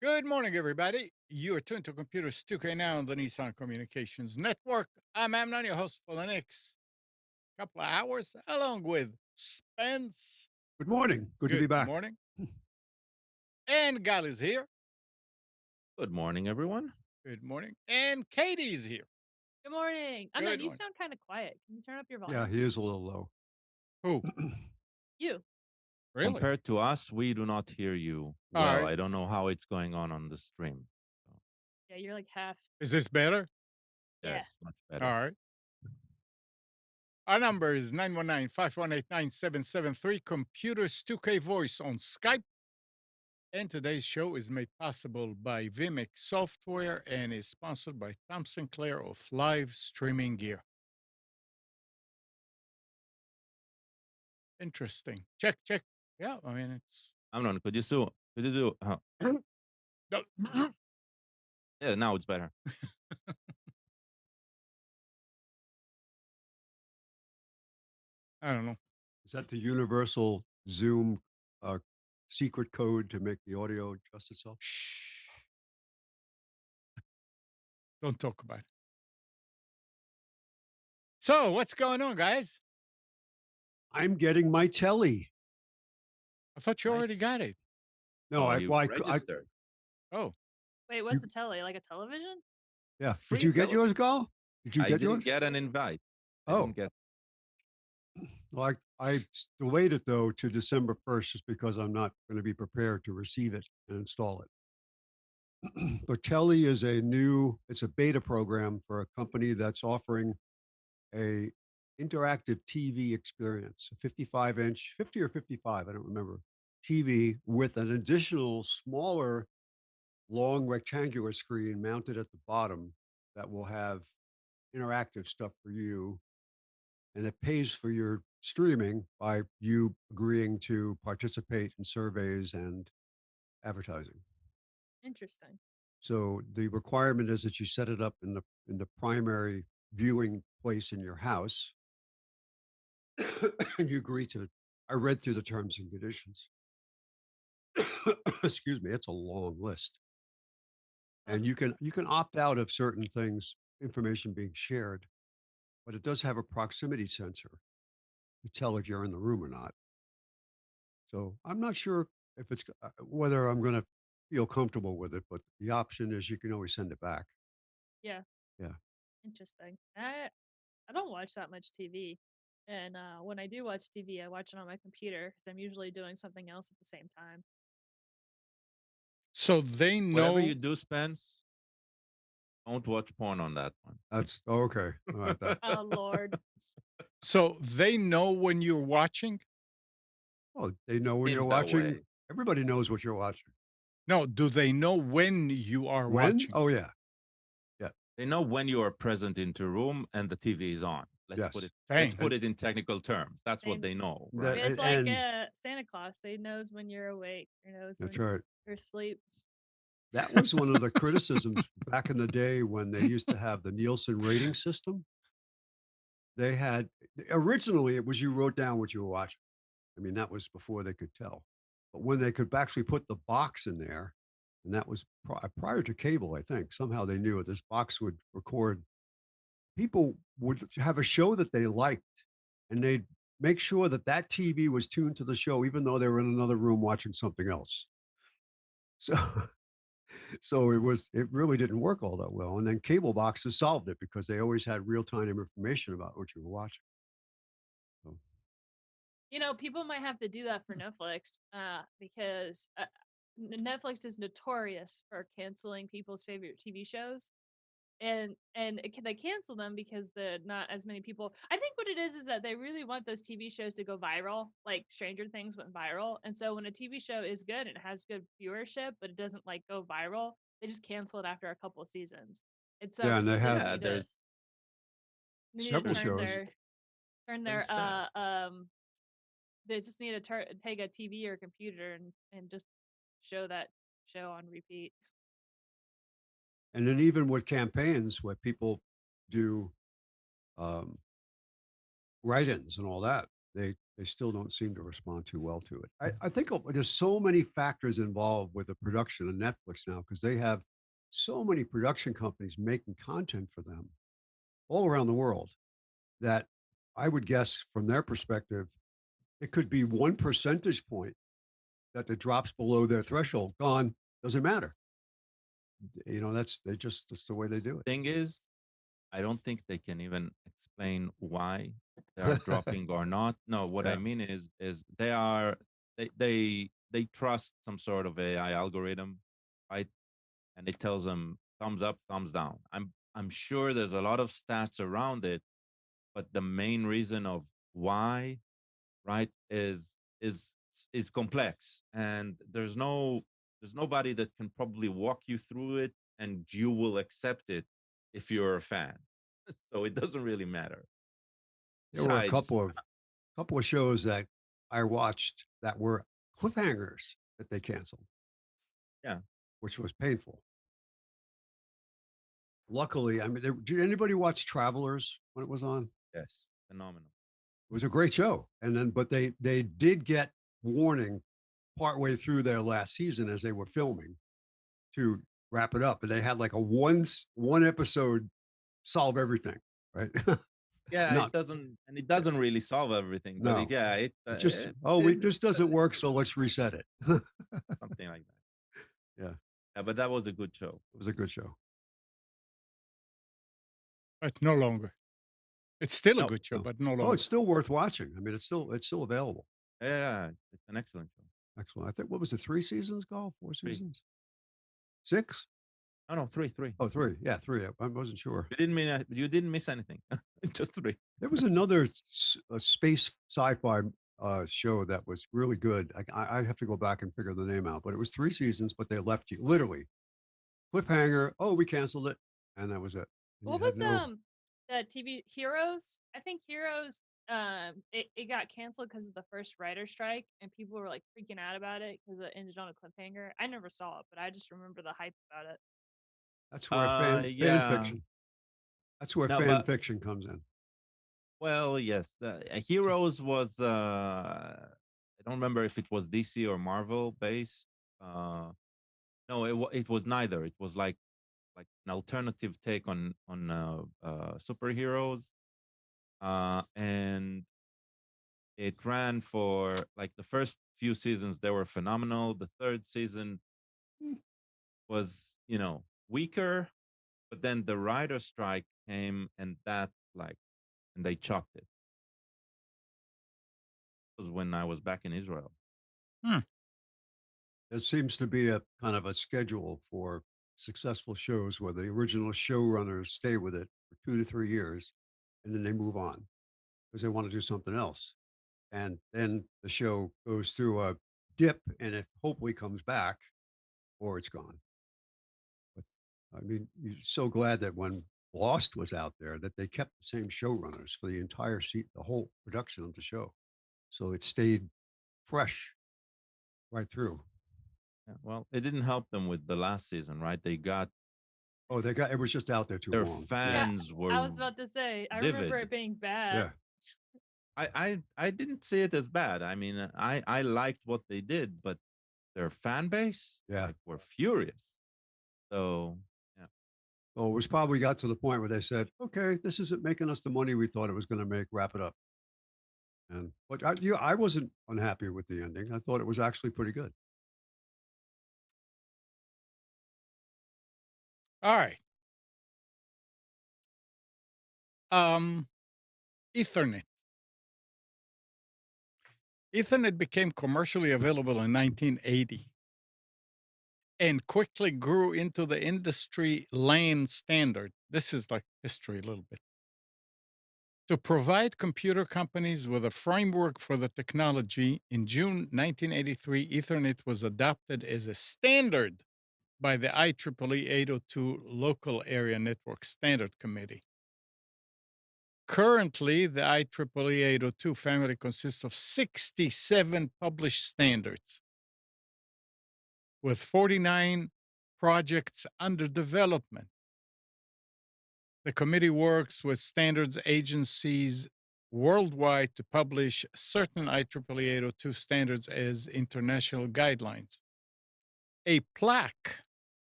Good morning, everybody. You are tuned to Computers 2K now on the Nissan Communications Network. I'm Amnon, your host for the next couple of hours, along with Spence. Good morning. Good to be Good back. morning. And Gal is here. Good morning, everyone. Good morning. And Katie's here. Good morning. I Good mean, you morning. sound kind of quiet. Can you turn up your Yeah, volume? he is a little low. Who? You. Really? Compared to us, we do not hear you All well. right. I don't know how it's going on the stream. Yeah, you're like half. Is this better? Yeah. Yes, much better. All right. Our number is 919-518-9773, Computers 2K Voice on Skype. And today's show is made possible by Vimic Software and is sponsored by Tom Sinclair of Live Streaming Gear. Interesting. Check. Yeah, I mean, it's... Amnon, could you do? Yeah, now it's better. I don't know. Is that the universal Zoom secret code to make the audio adjust itself? Shh. Don't talk about it. So, what's going on, guys? I'm getting my Telly. I thought you already Nice. got it. No, I registered. Oh, Wait, what's a telly? Like a television? yeah. Free Did you get Telly. yours, Go? Did you I get didn't yours? get an invite. I Oh. didn't get. Well, I delayed it though to December 1st just because I'm not going to be prepared to receive it and install it. But Telly is it's a beta program for a company that's offering a interactive TV experience, a 55-inch, 50 or 55, I don't remember, TV with an additional smaller, long rectangular screen mounted at the bottom that will have interactive stuff for you. And it pays for your streaming by you agreeing to participate in surveys and advertising. Interesting. So the requirement is that you set it up in the primary viewing place in your house. And you agree to it. I read through the terms and conditions. Excuse me, it's a long list. And you can opt out of certain things, information being shared, but it does have a proximity sensor to tell if you're in the room or not. So I'm not sure if it's whether I'm going to feel comfortable with it, but the option is you can always send it back. Yeah. Yeah. Interesting. I don't watch that much TV. And when I do watch TV, I watch it on my computer because I'm usually doing something else at the same time. so they know. Whatever you do, Spence, don't watch porn on that one. That's okay. All right, Oh, Lord. So they know when you're watching? oh, they know when Seems you're that watching. way. Everybody knows what you're watching. No, do they know when you are When? watching? Oh yeah. They know when you are present in the room and the TV is on. Let's Yes. put it. Dang. Let's put it in technical terms. That's what Same. they know. That- Right? It's like and- Santa Claus. He knows when you're awake. He knows That's when right. you're asleep. That was one of the criticisms back in the day when they used to have the Nielsen rating system. They had originally it was you wrote down what you were watching. I mean, that was before they could tell. But when they could actually put the box in there, and that was prior to cable, I think, somehow they knew it. This box would record. People would have a show that they liked, and they'd make sure that that TV was tuned to the show, even though they were in another room watching something else. So, so it really didn't work all that well. And then cable boxes solved it because they always had real time information about what you were watching. So, You know, people might have to do that for Netflix, because Netflix is notorious for canceling people's favorite TV shows, they cancel them because the not as many people. I think what it is that they really want those TV shows to go viral, like Stranger Things went viral, and so when a TV show is good and it has good viewership, but it doesn't like go viral, they just cancel it after a couple of seasons. And so Yeah, and they people just have Yeah, need to several there's shows. turn their there's that. they just need to take a TV or computer and just show that show on repeat. And then even with campaigns where people do um, write-ins and all that, they still don't seem to respond too well to it. I think there's so many factors involved with the production of Netflix now because they have so many production companies making content for them all around the world that I would guess from their perspective, it could be 1 percentage point that it drops below their threshold. Gone, doesn't matter. That's the way they do it. Thing is, I don't think they can even explain why they are dropping or not. No, what I Yeah. mean is they trust some sort of AI algorithm, right? And it tells them thumbs up, thumbs down. I'm sure there's a lot of stats around it, but the main reason of why, right, is complex, and there's nobody that can probably walk you through it, and you will accept it if you're a fan. So it doesn't really matter. There were a Besides, couple of shows that I watched that were cliffhangers that they canceled, yeah, which was painful. Luckily, I mean, did anybody watch Travelers when it was on? yes, phenomenal. It was a great show, and then but they did get warning partway through their last season as they were filming to wrap it up, and they had like a one episode solve everything, right? Yeah, Not it doesn't really solve everything, but no, it just it did this doesn't work, so let's reset it. something like that. Yeah, Yeah, but that was a good show. it was a good show. But no longer. It's still a No, good show, No. but no Oh, it's longer. still worth watching. I mean, it's still available. yeah, it's an excellent show. Excellent. I think what was it? 3 seasons, Golf? 3. Seasons? Six? Oh no, 3, 3. Oh, three. Yeah, three. I wasn't sure. You didn't miss anything. Just 3. There was another space sci-fi show that was really good. I have to go back and figure the name out, but it was 3 seasons, but they left you literally cliffhanger. Oh, we canceled it, and that was it. And you What had was no. that TV Heroes? I think Heroes it got canceled because of the first writer strike and people were like freaking out about it because it ended on a cliffhanger. I never saw it, but I just remember the hype about it. That's where fan Yeah. fiction. That's where No, fan but fiction comes in. well, yes. Heroes was I don't remember if it was DC or Marvel based. No, it was neither. It was like an alternative take on superheroes. And it ran for like the first few seasons. They were phenomenal. The third season was, weaker, but then the writer strike came, and and they chopped it. It was when I was back in Israel. Hmm. There seems to be a kind of a schedule for successful shows where the original showrunners stay with it for 2 to 3 years, and then they move on because they want to do something else. And then the show goes through a dip, and it hopefully comes back, or it's gone. But I mean, you're so glad that when Lost was out there, that they kept the same showrunners for the entire the whole production of the show, so it stayed fresh right through. Yeah, well, it didn't help them with the last season, right? Oh, it was just out there too Their long. Yeah, fans I were was about to say I remember livid. it being bad. Yeah. I didn't see it as bad. I mean, I liked what they did, but their fan base, Yeah. like, were furious. So yeah, Oh, it was probably got to the point where they said, "Okay, this isn't making us the money we thought it was going to make. Wrap it up." And but I wasn't unhappy with the ending. I thought it was actually pretty good. All right. Ethernet. Ethernet became commercially available in 1980 and quickly grew into the industry LAN standard. This is like history a little bit. To provide computer companies with a framework for the technology, in June 1983, Ethernet was adopted as a standard by the IEEE 802 Local Area Network Standard Committee. Currently, the IEEE 802 family consists of 67 published standards, with 49 projects under development. The committee works with standards agencies worldwide to publish certain IEEE 802 standards as international guidelines. A plaque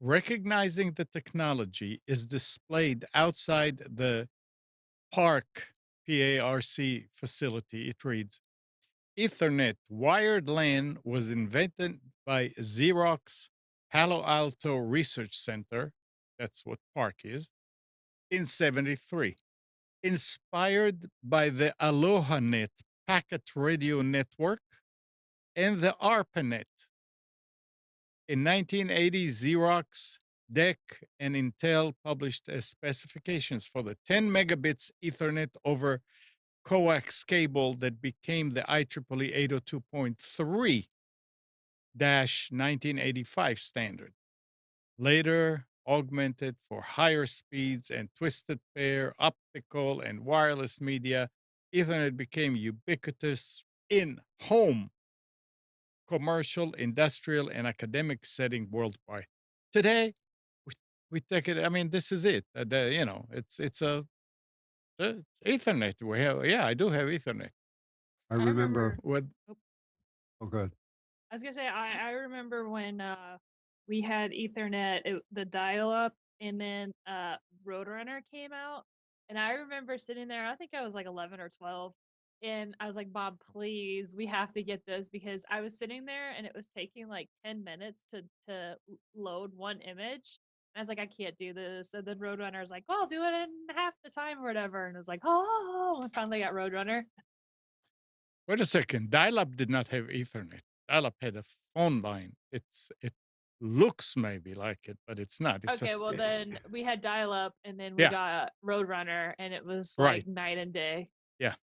recognizing the technology is displayed outside the PARC facility. It reads, Ethernet wired LAN was invented by Xerox Palo Alto Research Center, that's what PARC is, in 73. Inspired by the AlohaNet packet radio network and the ARPANET. In 1980, Xerox, DEC, and Intel published specifications for the 10 megabits Ethernet over coax cable that became the IEEE 802.3 1985 standard. Later augmented for higher speeds and twisted pair, optical, and wireless media, Ethernet became ubiquitous in home, commercial, industrial, and academic setting worldwide. Today, we take it. I mean, this is it. It's Ethernet. We have, yeah, I do have Ethernet. I I remember. remember. With Oh, Oh, good. I was gonna say I remember when we had Ethernet, the dial-up, and then Roadrunner came out, and I remember sitting there. I think I was like 11 or 12, and I was like, "Bob, please, we have to get this," because I was sitting there and it was taking like 10 minutes to load one image. And I was like, "I can't do this." And then Roadrunner was like, "Well, I'll do it in half the time or whatever." And I was like, "Oh!" I finally got Roadrunner. Wait a second. Dial-up did not have Ethernet. Dial-up had a phone line. It looks maybe like it, but it's not. Okay, well then we had dial up and then we Yeah, got Roadrunner and it was like right. night and day. Yeah,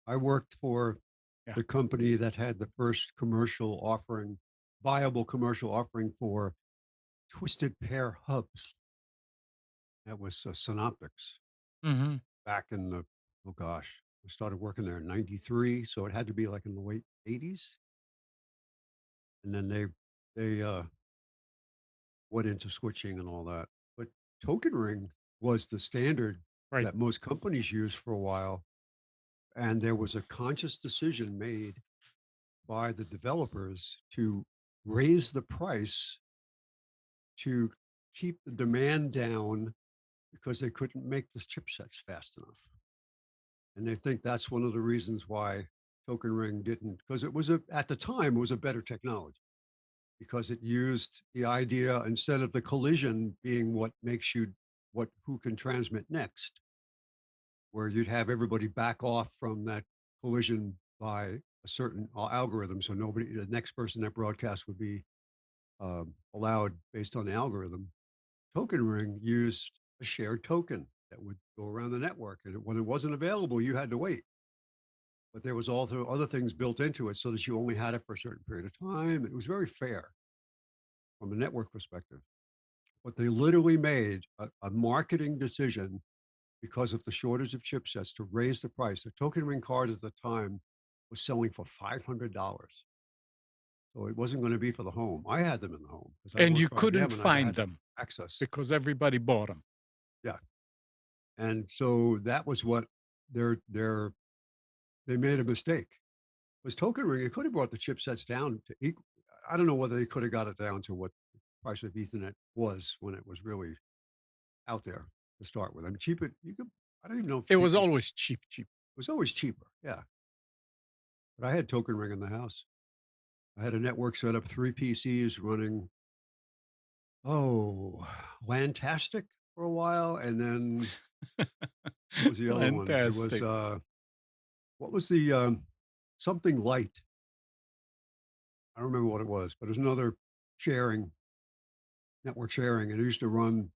I worked for yeah. the company that had the first commercial offering, viable commercial offering for twisted pair hubs. That was Synoptics Hmm. back in the, oh gosh, I started working there in 93. So it had to be like in the late 80s. And then they went into switching and all that. But token ring was the standard Right. that most companies used for a while. And there was a conscious decision made by the developers to raise the price to keep the demand down because they couldn't make the chipsets fast enough. And they think that's one of the reasons why token ring didn't, because it was at the time, it was a better technology because it used the idea instead of the collision being what makes you who can transmit next, where you'd have everybody back off from that collision by a certain algorithm. So the next person that broadcast would be allowed based on the algorithm. Token ring used a shared token that would go around the network. And when it wasn't available, you had to wait. But there was also other things built into it so that you only had it for a certain period of time. It was very fair from a network perspective. But they literally made a marketing decision because of the shortage of chipsets to raise the price. The token ring card at the time was selling for $500. So it wasn't going to be for the home. I had them in the home because I And worked you for couldn't IBM and I find had them access. because everybody bought them. Yeah. And so that was what they made a mistake. Was token ring, it could have brought the chipsets down to equal. I don't know whether they could have got it down to what the price of Ethernet was when it was really out there to start with. I mean, cheaper, you could, I don't even know if It was people, always cheap, cheap. it was always cheaper. Yeah. But I had token ring in the house. I had a network set up, 3 PCs running, Lantastic for a while. And then what was the other one? It was, Fantastic. what was the something light. I don't remember what it was, but it was another sharing network sharing, and it used to run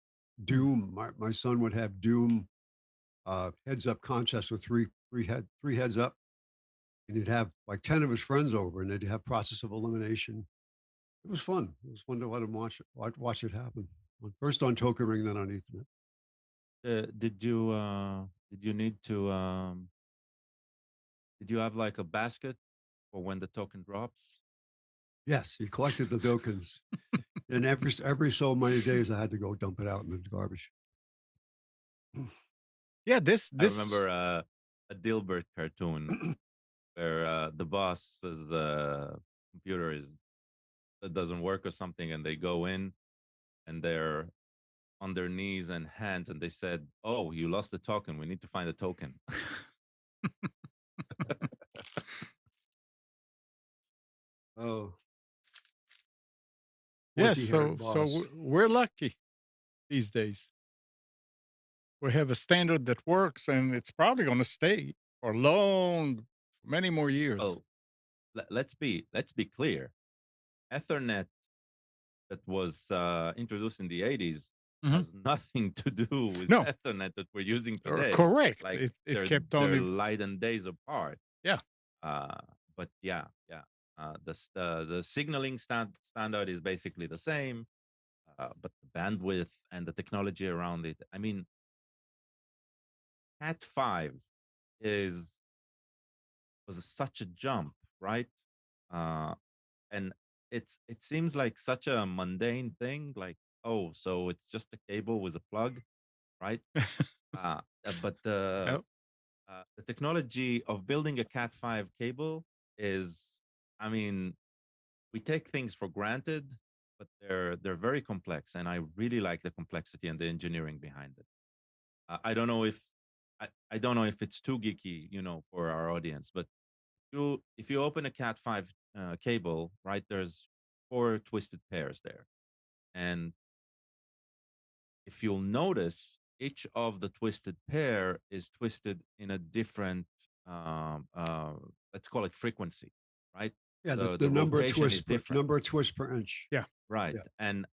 Doom. My son would have Doom heads up contests with three heads up, and he'd have like 10 of his friends over, and they'd have process of elimination. It was fun. It was fun to let him watch it happen. First on token ring, then on Ethernet. Did you need to did you have like a basket for when the token drops? Yes, he collected the tokens, and every so many days I had to go dump it out in the garbage. Yeah, this I remember this a Dilbert cartoon where the boss's computer is that doesn't work or something, and they go in and they're on their knees and hands, and they said, "Oh, you lost the token. We need to find a token." Oh, yes. pointy-haired boss. We're lucky these days. We have a standard that works, and it's probably going to stay for many more years. Oh, let's be clear. Ethernet that was introduced in the 80s Mhm. has nothing to do with No, Ethernet that we're using today. correct. Like It they're kept they're only. light and days apart. Yeah. Uh, but yeah, yeah. The signaling standard is basically the same, but the bandwidth and the technology around it. I mean, Cat 5 is was such a jump, right? Uh, and it seems like such a mundane thing, like, oh, so it's just a cable with a plug, right? But Yep. the technology of building a Cat 5 cable is, I mean, we take things for granted, but they're very complex, and I really like the complexity and the engineering behind it. I don't know if I don't know if it's too geeky, for our audience, but if you open a Cat 5 cable, right, there's four twisted pairs there, and if you'll notice, each of the twisted pair is twisted in a different, let's call it frequency, right? Yeah, The rotation is different, number of twists per inch. Yeah. right? Yeah.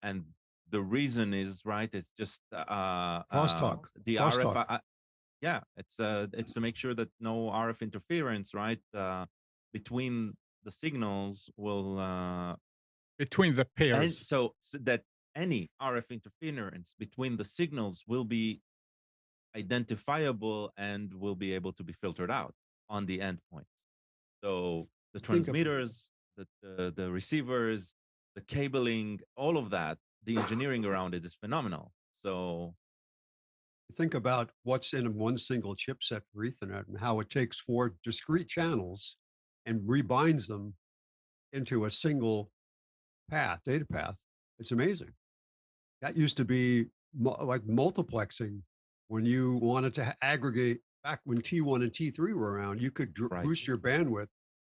And the reason is right. It's just Crosstalk. the Crosstalk. RF. Yeah, it's to make sure that no RF interference, right, between the signals will Between the and pairs. so that any RF interference between the signals will be identifiable and will be able to be filtered out on the endpoints. So the Think of transmitters, the receivers, the cabling, all of that, the engineering around it is phenomenal. So think about what's in one single chipset for Ethernet and how it takes four discrete channels and rebinds them into a single data path. It's amazing. That used to be like multiplexing when you wanted to aggregate back when T1 and T3 were around. You could right, boost your bandwidth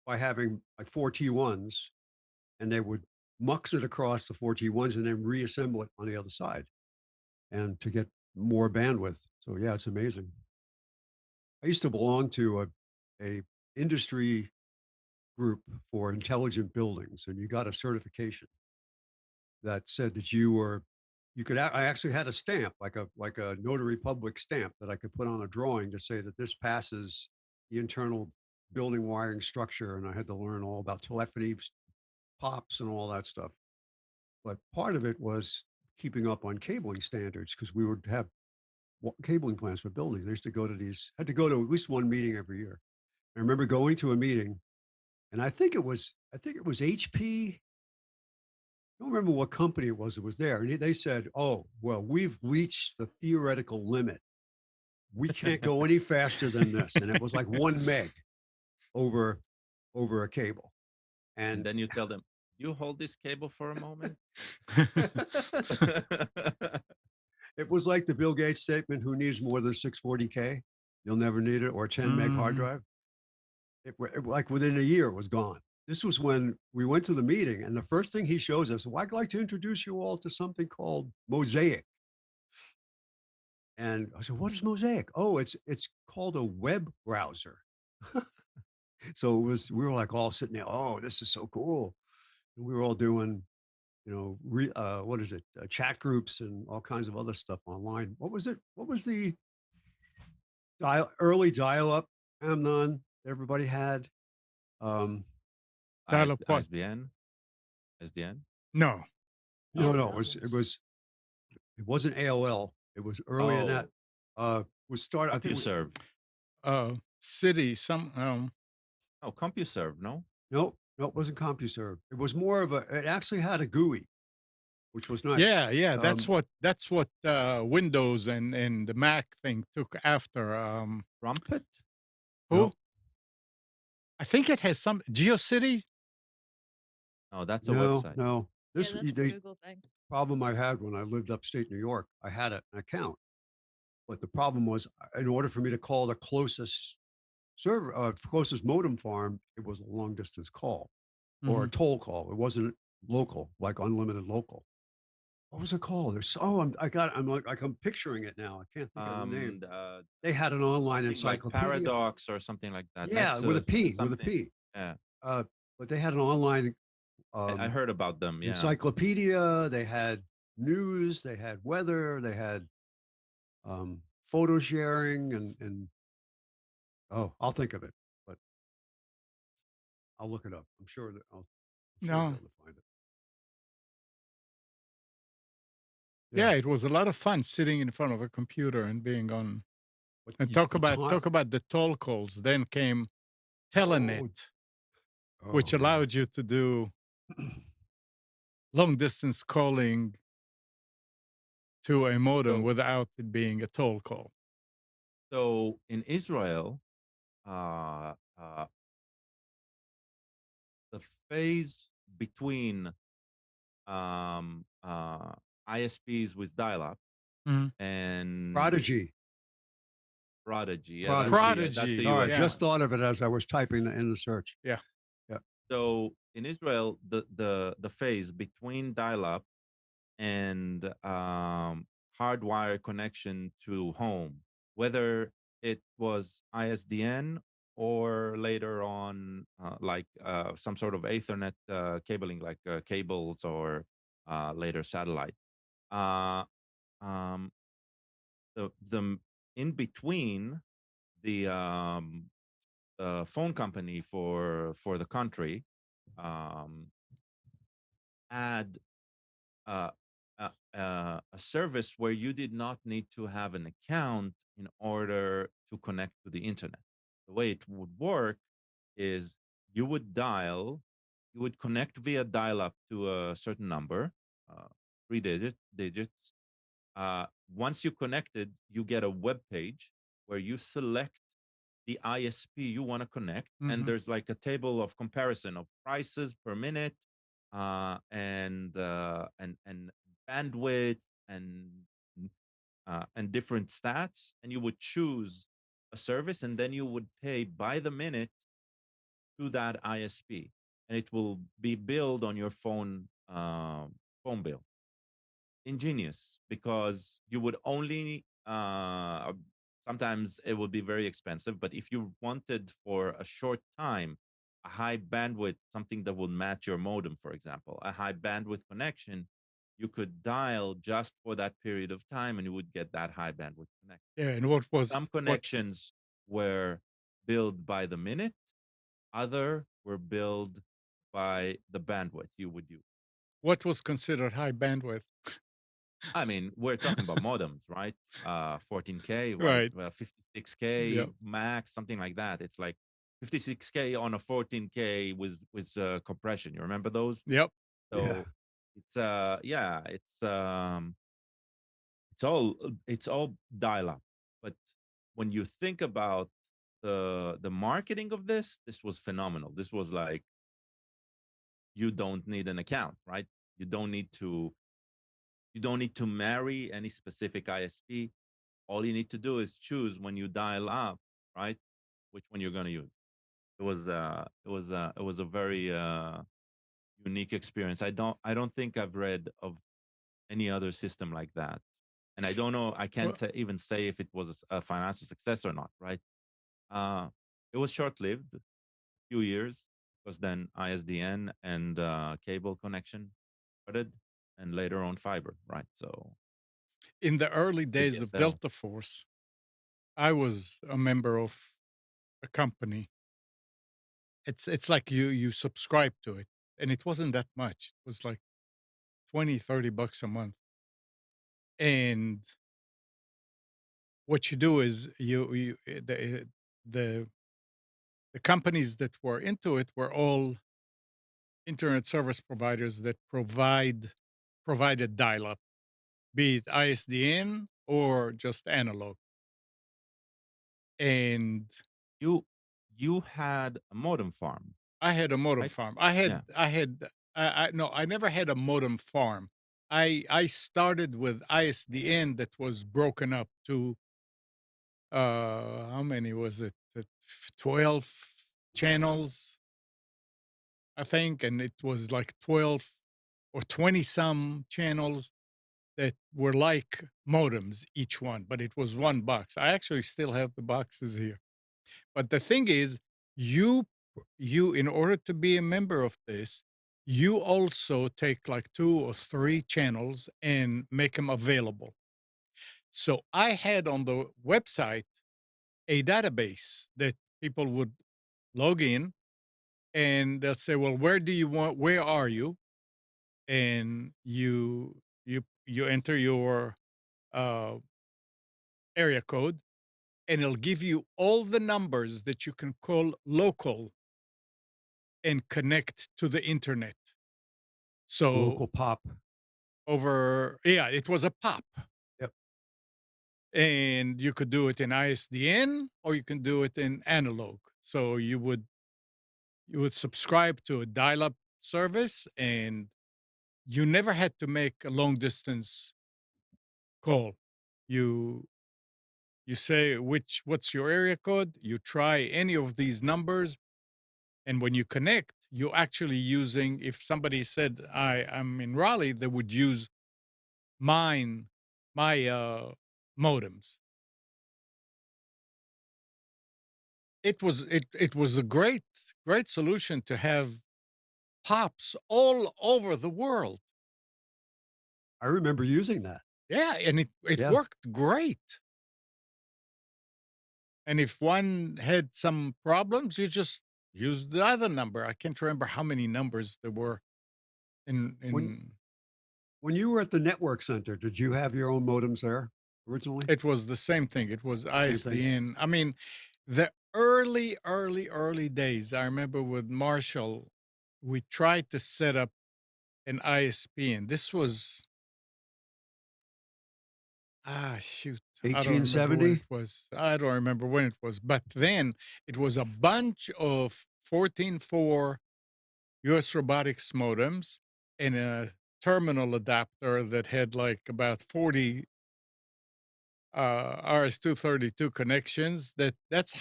by having like four T1s, and they would mux it across the four T1s and then reassemble it on the other side and to get more bandwidth. So yeah, it's amazing. I used to belong to a industry group for intelligent buildings, and you got a certification that said that you could. I actually had a stamp, like a notary public stamp that I could put on a drawing to say that this passes the internal building wiring structure, and I had to learn all about telephony, pops, and all that stuff. But part of it was keeping up on cabling standards because we would have cabling plans for buildings. I used to go to had to go to at least one meeting every year. I remember going to a meeting, and I think it was HP. I don't remember what company it was that was there. And they said, "Oh, well, we've reached the theoretical limit. We can't go any faster than this." And it was like 1 meg over a cable. and And then you tell them, you hold this cable for a moment. it was like the Bill Gates statement, "Who needs more than 640K? You'll never need it," or a 10 meg hard Mhm. drive. Like within a year, it was gone. This was when we went to the meeting, and the first thing he shows us, well, I'd like to introduce you all to something called Mosaic. And I said, "What is Mosaic?" "Oh, it's called a web browser." So we were like all sitting there, oh, this is so cool. And we were all doing, what is it? Chat groups and all kinds of other stuff online. What was it? What was the early dial-up, Amnon, everybody had? Um, Dial-up what? ISBN, SDN. No. no, Yes, no, no. it wasn't AOL. It was early in that. Was started. I think. CompuServe. City, some, Oh, CompuServe. No. No, it wasn't CompuServe. It was more of a. It actually had a GUI, which was nice. yeah, that's what Windows and the Mac thing took after. Trumpet. Who? No, I think it has some GeoCity. Oh, that's a no, website. no. Yeah, This that's the the Google thing. problem I had when I lived upstate New York. I had an account, but the problem was, in order for me to call the closest server, closest modem farm, it was a long distance call or a Mhm. toll call. It wasn't local, like unlimited local. What was it called? I'm picturing it now. I can't think of the name. They had an online Something like encyclopedia. Paradox or something like that. Yeah, with a Nexus, P, with a something. P. Yeah, But they had an online I heard about them. Yeah. encyclopedia. They had news. They had weather. They had photo sharing, and oh, I'll think of it, but I'll look it up. I'm sure I'll be No. able to find it. Yeah, it was a lot of fun sitting in front of a computer and being on But and the time. talk about the toll calls. Then came Telenet, Oh, which oh man. allowed you to do long distance calling to a modem So, without it being a toll call. so in Israel, uh, uh, the phase between um, uh, ISPs with dial-up Mhm. and Prodigy. Prodigy. Yeah, that's the Prodigy, Sorry, I US yeah, just one. thought of it as I was typing in the search. yeah. Yeah. So in Israel, the phase between dial-up and hardwire connection to home, whether it was ISDN or later on some sort of Ethernet cabling, like cables or later satellite. Uh, um, the in between the phone company for the country um, had uh, a service where you did not need to have an account in order to connect to the internet. The way it would work is you would you would connect via dial-up to a certain number, uh, digits. Once you connected, you get a web page where you select the ISP you want to connect, and Mhm. there's like a table of comparison of prices per minute, and bandwidth and different stats, and you would choose a service, and then you would pay by the minute to that ISP, and it will be billed on your phone bill. Ingenious, because you would only sometimes it would be very expensive, but if you wanted for a short time a high bandwidth, something that would match your modem, for example, a high bandwidth connection, you could dial just for that period of time and you would get that high bandwidth connection. Yeah, and Some connections were billed by the minute, other were billed by the bandwidth you would use. what was considered high bandwidth? I mean, we're talking about modems, right? 14K, right? Right. 56K Yep. max, something like that. It's like 56K on a 14K with compression. You remember those? Yep. Yeah. So yeah, it's all dial up. But when you think about the marketing of this was phenomenal. This was like, you don't need an account, right? You don't need to you don't need to marry any specific ISP. All you need to do is choose when you dial up, right? Which one you're going to use. It was a very unique experience. I don't think I've read of any other system like that, and I don't know. I can't Well, even say if it was a financial success or not. Right? Uh, it was short lived. few years because then ISDN and cable connection started, and later on fiber, right? So In the early days of ADSL. Delta Force, I was a member of a company. It's like you subscribe to it, and it wasn't that much. It was like 20, $30 a month. And what you do is the the companies that were into it were all internet service providers that provided dial-up, be it ISDN or just analog. And You you had a modem farm, I had a modem right? farm. Yeah. I no, I never had a modem farm. I started with ISDN that was broken up to how many was it? 12 channels, I think, and it was like 12 or 20 some channels that were like modems each one, but it was one box. I actually still have the boxes here. But the thing is, you you in order to be a member of this, you also take like two or three channels and make them available. So I had on the website a database that people would log in and they'll say, "Well, where are you?" And you enter your uh, area code, and it'll give you all the numbers that you can call local and connect to the internet. So Local pop. yeah, it was a pop, Yep. and you could do it in ISDN or you can do it in analog. So you would subscribe to a dial-up service, and you never had to make a long distance call. You you say what's your area code, you try any of these numbers, and when you connect, you're actually using, if somebody said I'm in Raleigh, they would use mine my modems. It was a great solution to have pops all over the world. I remember using that. Yeah, and it Yeah. worked great. And if one had some problems, you just use the other number. I can't remember how many numbers there were When in when you were at the network center, did you have your own modems there originally? it was the same thing. It was Same thing? ISDN. I mean, the early days, I remember with Marshall, we tried to set up an ISP, and this was, shoot, I don't remember when it 1870? was. I don't remember when it was, but then it was a bunch of 14.4 US robotics modems and a terminal adapter that had like about 40 RS-232 connections. That's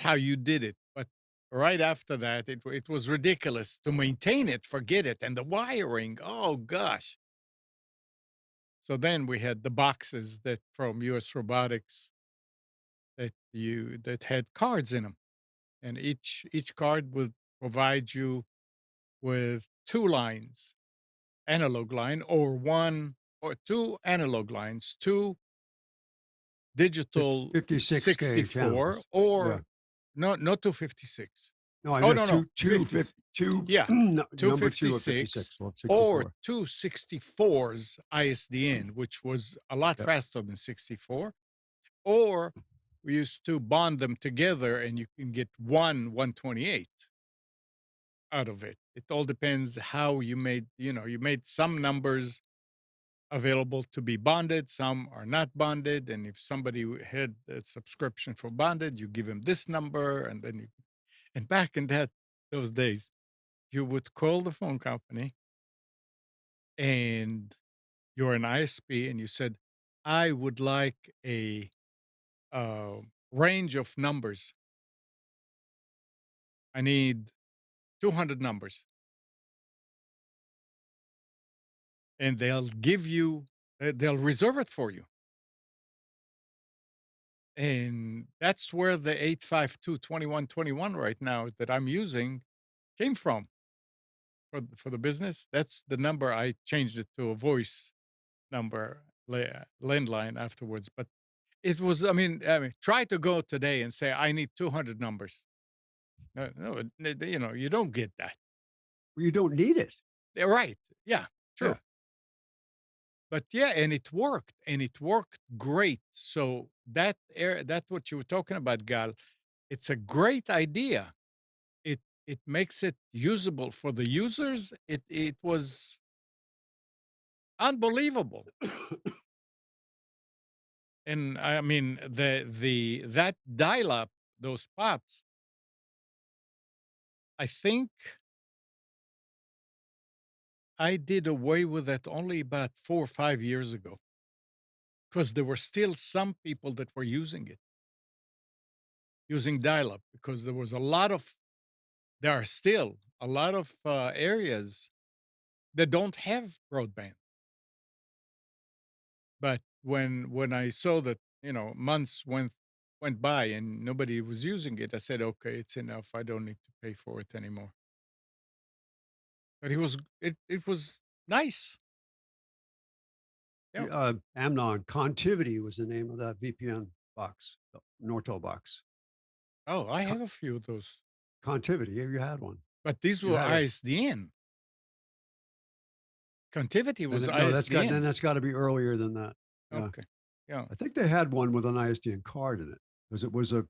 how you did it. But right after that, it was ridiculous to maintain it, forget it, and the wiring. Oh gosh! So then we had the boxes that from US Robotics that had cards in them, and each card would provide you with two lines, analog line, or one or two analog lines, two digital 56K 64, channels. Yeah. or no 256. No, I Oh, know no, 50. Yeah, number 2 of 256 56, well, or 64. two 64s ISDN, which was a lot Yep. faster than 64. Or we used to bond them together and you can get one 128 out of it. It all depends how you made some numbers available to be bonded, some are not bonded. And if somebody had a subscription for bonded, you give him this number, and then and back in those days, you would call the phone company and you're an ISP and you said, I would like a range of numbers. I need 200 numbers. And they'll reserve it for you. And that's where the 852-2121 right now that I'm using came from for the business. That's the number. I changed it to a voice number, landline afterwards. But it was, I mean, try to go today and say, I need 200 numbers. No, no, you don't get that. Well, you don't need it. Right. Yeah, Yeah. true. But yeah, and it worked great. So that's what you were talking about, Gal. It's a great idea. It makes it usable for the users. It was unbelievable. And I mean that dial-up, those pops, I think I did away with that only about 4 or 5 years ago, because there were still some people that were using it, using dial-up, because there are still a lot of areas that don't have broadband. But when I saw that, months went by and nobody was using it, I said, "Okay, it's enough. I don't need to pay for it anymore." But it was nice. Yeah. Amnon, Contivity was the name of that VPN box, Nortel box. Oh, I Con- have a few of those, Contivity, yeah, you had one. but these You were had it. ISDN. Contivity And was no, ISDN. that's got to be earlier than that. Yeah, Okay. Yeah. I think they had one with an ISDN card in it because it was a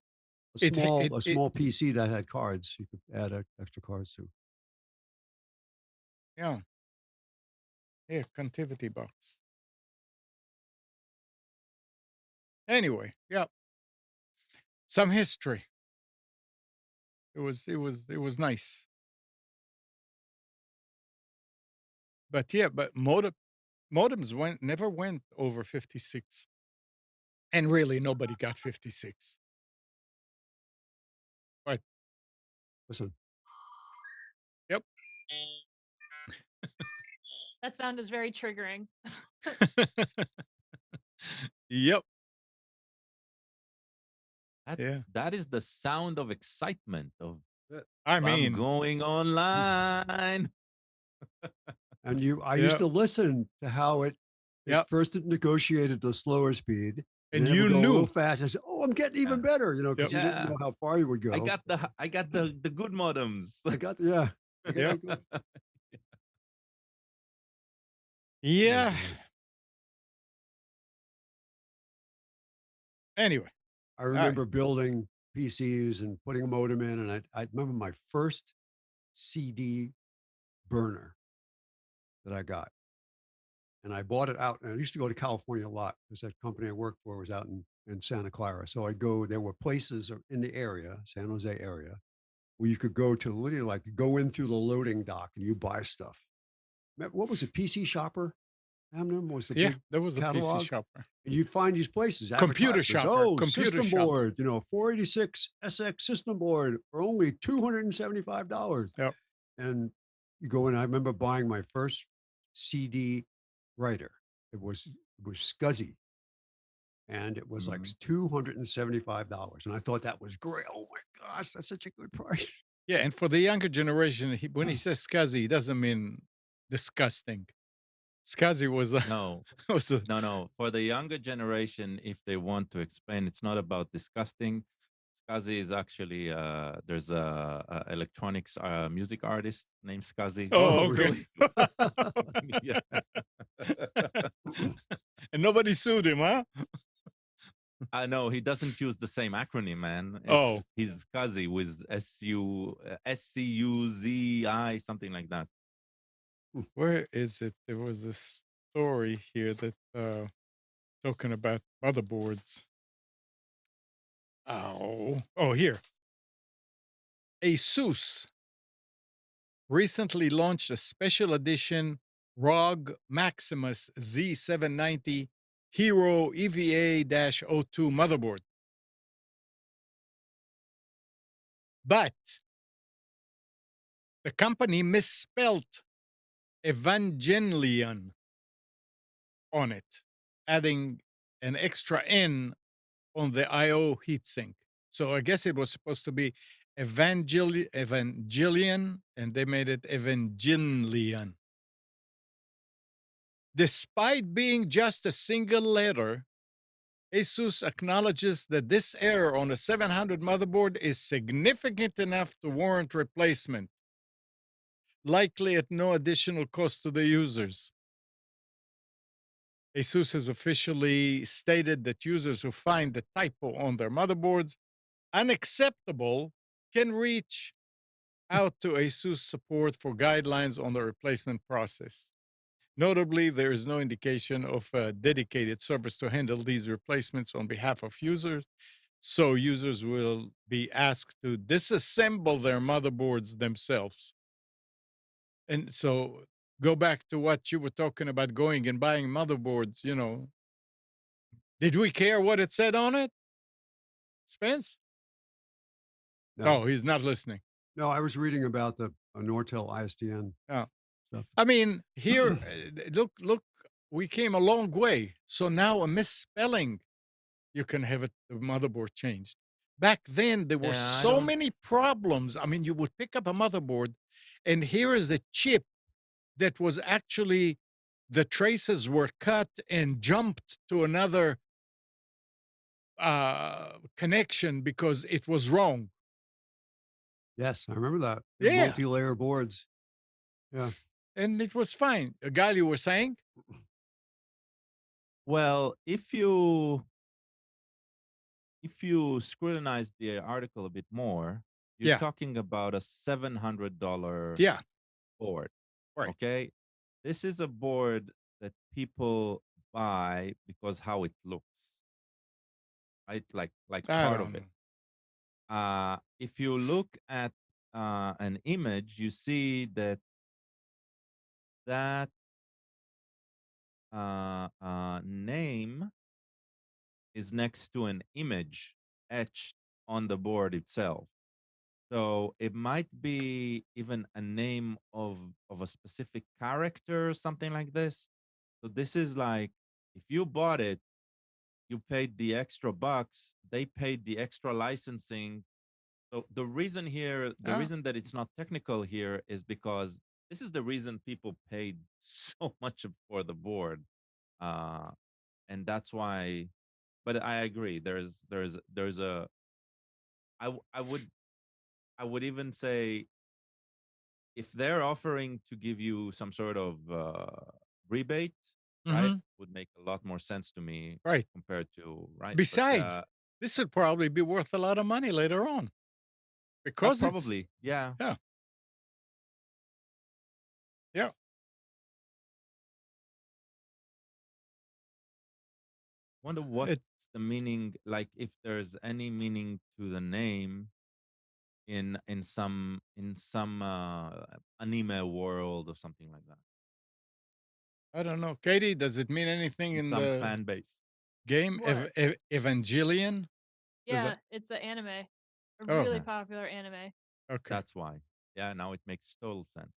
It ha it small PC that had cards you could add extra cards to. yeah. Yeah, Contivity box. Anyway, yeah. Some history. It was nice. But yeah, but modems never went over 56. And really nobody got 56. But Listen, yep. That sound is very triggering. Yep. That Yeah. that is the sound of excitement of I I'm mean, going online. and I used yep, to listen to how it yep. first it negotiated the slower speed, and And then it would you go a little knew. fast. And say, "Oh, I'm getting even Yeah. better," because Yep. you didn't Yeah. know how far you would I go. got the good modems. I got Yep. the good. Oh my Yeah. god! Anyway, I all right. remember building PCs and putting a modem in, and I remember my first CD burner that I got. And I bought it out. And I used to go to California a lot because that company I worked for was out in Santa Clara. So I'd go, there were places in the area, San Jose area, where you could go to literally like go in through the loading dock and you buy stuff. What was it? PC Shopper? Amnon was the Yeah, big there was a PC catalog. shopper. And you'd find these places, Computer advertisements. shopper. Oh, Computer system shopper. board, 486 SX system board for only $275. Yep. And you go in. I remember buying my first CD writer. It was SCSI, and it was like Mhm. $275. And I thought that was great. Oh my gosh, that's such a good price. Yeah, and for the younger generation, when he says scuzzy, he doesn't mean disgusting. Scuzzy was a No, was a no. For the younger generation, if they want to explain, it's not about disgusting. Skazi is actually there's a electronics music artist named Skazi. oh, Oh, okay. really? Yeah. And nobody sued him, huh? I know he doesn't use the same acronym, man. Oh. He's Skazi with SCUZI, something like that. Where is it? There was a story here that talking about motherboards. Oh, here. Asus recently launched a special edition ROG Maximus Z790 Hero EVA-02 motherboard. But the company misspelt Evangelion on it, adding an extra N on the I/O heatsink. So I guess it was supposed to be Evangelion, and they made it Evangelion. Despite being just a single letter, Asus acknowledges that this error on a 700 motherboard is significant enough to warrant replacement, likely at no additional cost to the users. Asus has officially stated that users who find the typo on their motherboards unacceptable can reach out to Asus support for guidelines on the replacement process. Notably, there is no indication of a dedicated service to handle these replacements on behalf of users, so users will be asked to disassemble their motherboards themselves. And so, go back to what you were talking about going and buying motherboards, Did we care what it said on it, Spence? No, Oh, he's not listening. no, I was reading about the Nortel ISDN Oh. stuff. I mean, here, look, we came a long way. So now a misspelling, you can have the motherboard changed. Back then, there were Yeah, I so don't. many problems. I mean, you would pick up a motherboard, and here is a chip that was actually the traces were cut and jumped to another connection because it was wrong. Yes, I remember that. The Yeah, multi-layer boards. Yeah. and it was fine. A guy you were saying? Well, if you scrutinize the article a bit more, you're Yeah, talking about a $700 yeah, board. right. Okay, this is a board that people buy because how it looks, right? Like I part don't of it. know. If you look at an image, you see that name is next to an image etched on the board itself. So it might be even a name of a specific character or something like this. So this is like if you bought it, you paid the extra bucks, they paid the extra licensing. So the reason here, the Ah, reason that it's not technical here is because this is the reason people paid so much for the board. Uh, and that's why, but I agree. There's a I w- I would even say if they're offering to give you some sort of rebate, right, mhm, would make a lot more sense to me right. compared to right. But Besides, this would probably be worth a lot of money later on because it's probably, yeah. yeah, yeah. Wonder what's It the meaning, like if there's any meaning to the name in some anime world or something like that, I don't know. Katie, does it mean anything in in some the fan base. game What? Evangelion? Does Yeah, that it's an anime, a Oh, really Yeah, popular anime. okay. that's why. Yeah, now it makes total sense.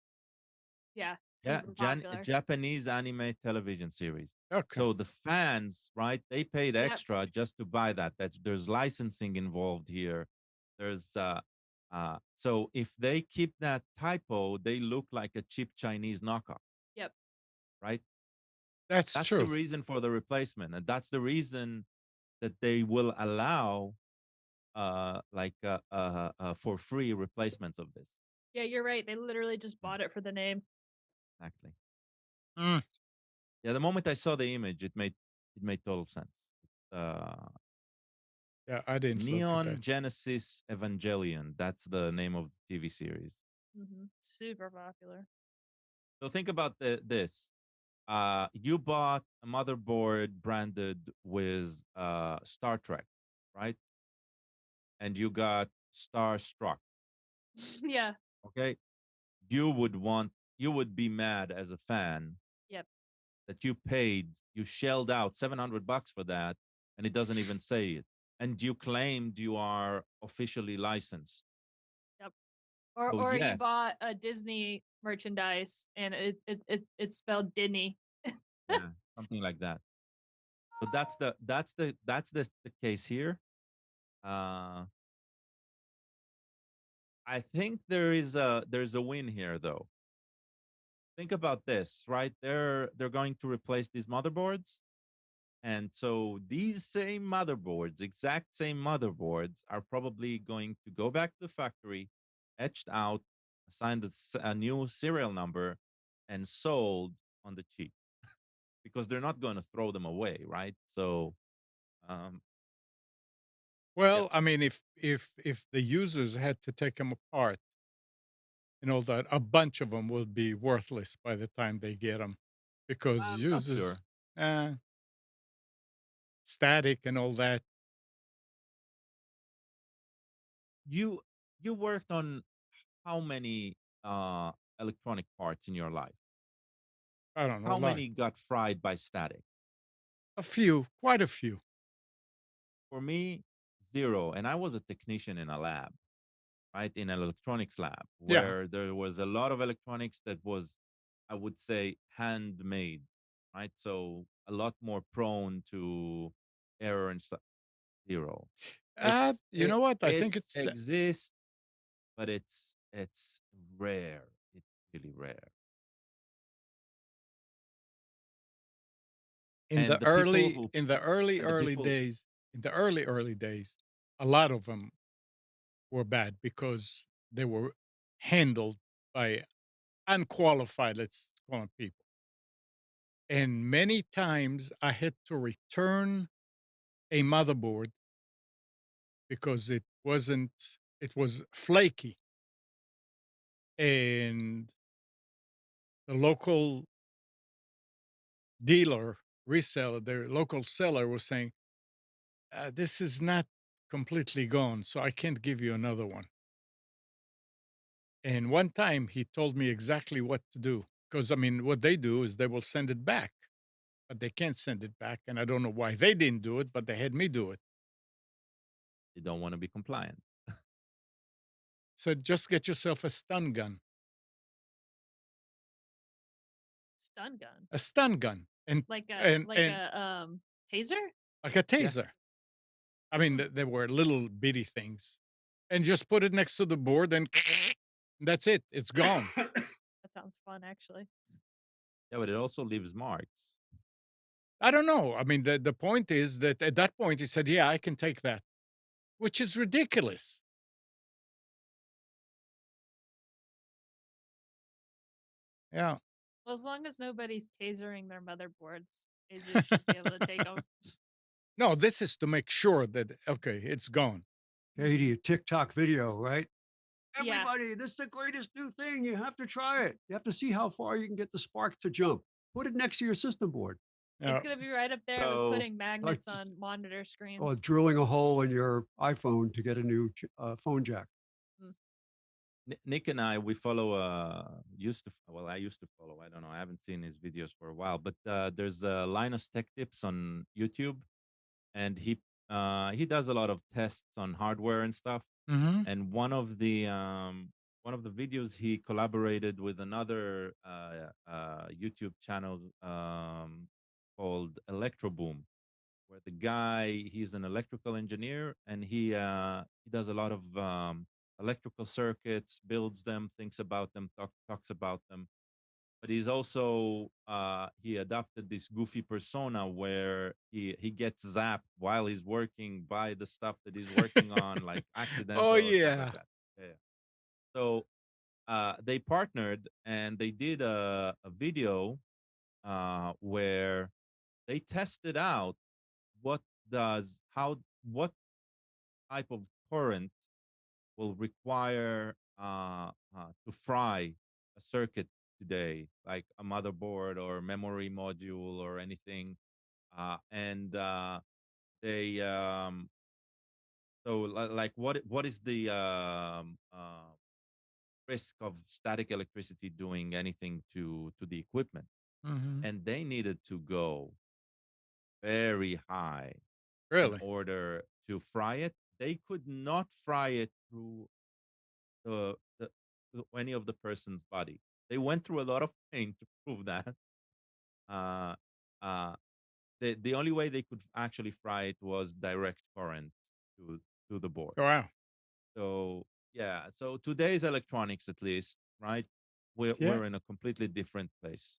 Yeah, Yeah, super popular. Japanese anime television series. Okay. So the fans, right? They paid Yep, extra just to buy that. There's licensing involved here. There's so if they keep that typo, they look like a cheap Chinese knockoff, yep. right? That's That's the true. reason for the replacement, and that's the reason that they will allow for free replacements of this. Yeah, you're right. They literally just Yeah, bought it for the name. exactly. Mm, Yeah, the moment I saw the image, it made total sense. Uh, yeah, I didn't look at Neon that. Genesis Evangelion. That's the name of the TV series. Super popular. So think about this. You bought a motherboard branded with Star Trek, right? And you got Starstruck. Yeah. Okay, you would be mad as a fan Yep. that you shelled out $700 for that, and it doesn't even say it, and you claimed you are officially licensed. Yep. Or So or you yes, bought a Disney merchandise and it's spelled Disney. yeah, something like that. So that's the case here. Uh, I think there's a win here though. Think about this, right? They're going to replace these motherboards. And so these same motherboards, exact same motherboards, are probably going to go back to the factory, etched out, assigned a new serial number, and sold on the cheap because they're not going to throw them away, right? So, um, yeah, Well, I mean, if the users had to take them apart and all that, a bunch of them will be worthless by the time they get them, because I'm not users, sure. uh, static and all that. You you worked on how many uh, electronic parts in your life? I don't know, How like many got fried by static? a few, quite a few. For me, zero. And I was a technician in a lab, right? In an electronics lab Yeah. where there was a lot of electronics that was, I would say, handmade, right? So a lot more prone to error and stuff. Zero. You know what? I It think it's exists, but it's rare. It's really rare. in And the the people early who in the early and the early people days, in the early days, a lot of them were bad because they were handled by unqualified, let's call them, people. And many times I had to return a motherboard because it was flaky. And the local dealer, reseller, their local seller was saying, this is not completely gone, so I can't give you another one. And one time he told me exactly what to do. Because, I mean, what they do is they will send it back, but they can't send it back. And I don't know why they didn't do it, but they had me do it. they don't want to be compliant. So just get yourself a stun gun, Stun gun. a stun gun, and Like a like and a taser? like a Yeah, taser. I mean, Hmm. they were little bitty things, and just put it next to the board, and that's it. It's gone. That sounds fun actually. yeah, but it also leaves marks. I don't know. I mean, the point is that at that point he said, "Yeah, I can take that," which is ridiculous. Yeah. Well, as long as nobody's tasering their motherboards, ASUS should be able to take them. No, this is to make sure that okay, it's gone. Katie, a TikTok video, right? Yeah. Everybody, this is the greatest new thing. You have to try it. You have to see how far you can get the spark to jump. Put it next to your system board. It's Yeah. gonna be right up there with So putting Like magnets just on monitor or screens. drilling a hole in your iPhone to get a new phone jack. Mm. Nick and I, we follow. I used to follow. I don't know. I haven't seen his videos for a while, but there's Linus Tech Tips on YouTube, and he does a lot of tests on hardware and stuff. Hmm. And one of the videos he collaborated with another YouTube channel called Electro Boom, where the guy he's an electrical engineer and he does a lot of electrical circuits, builds them, thinks about them, talks about them. But he's also he adopted this goofy persona where he gets zapped while he's working by the stuff that he's working on, like Oh accidental or stuff like yeah. that. Yeah. So they partnered and they did a video where they tested out what what type of current will require to fry a circuit today, like a motherboard or memory module or anything. And they so like what is the risk of static electricity doing anything to the equipment? Hmm. And they needed to go very high in Really? order to fry it. They could not fry it through the, the any of the person's body. They went through a lot of pain to prove that. Uh, uh, the only way they could actually fry it was direct current to the board. Oh, wow. So yeah, so today's electronics, at least, right? Yeah. We're in a completely different place.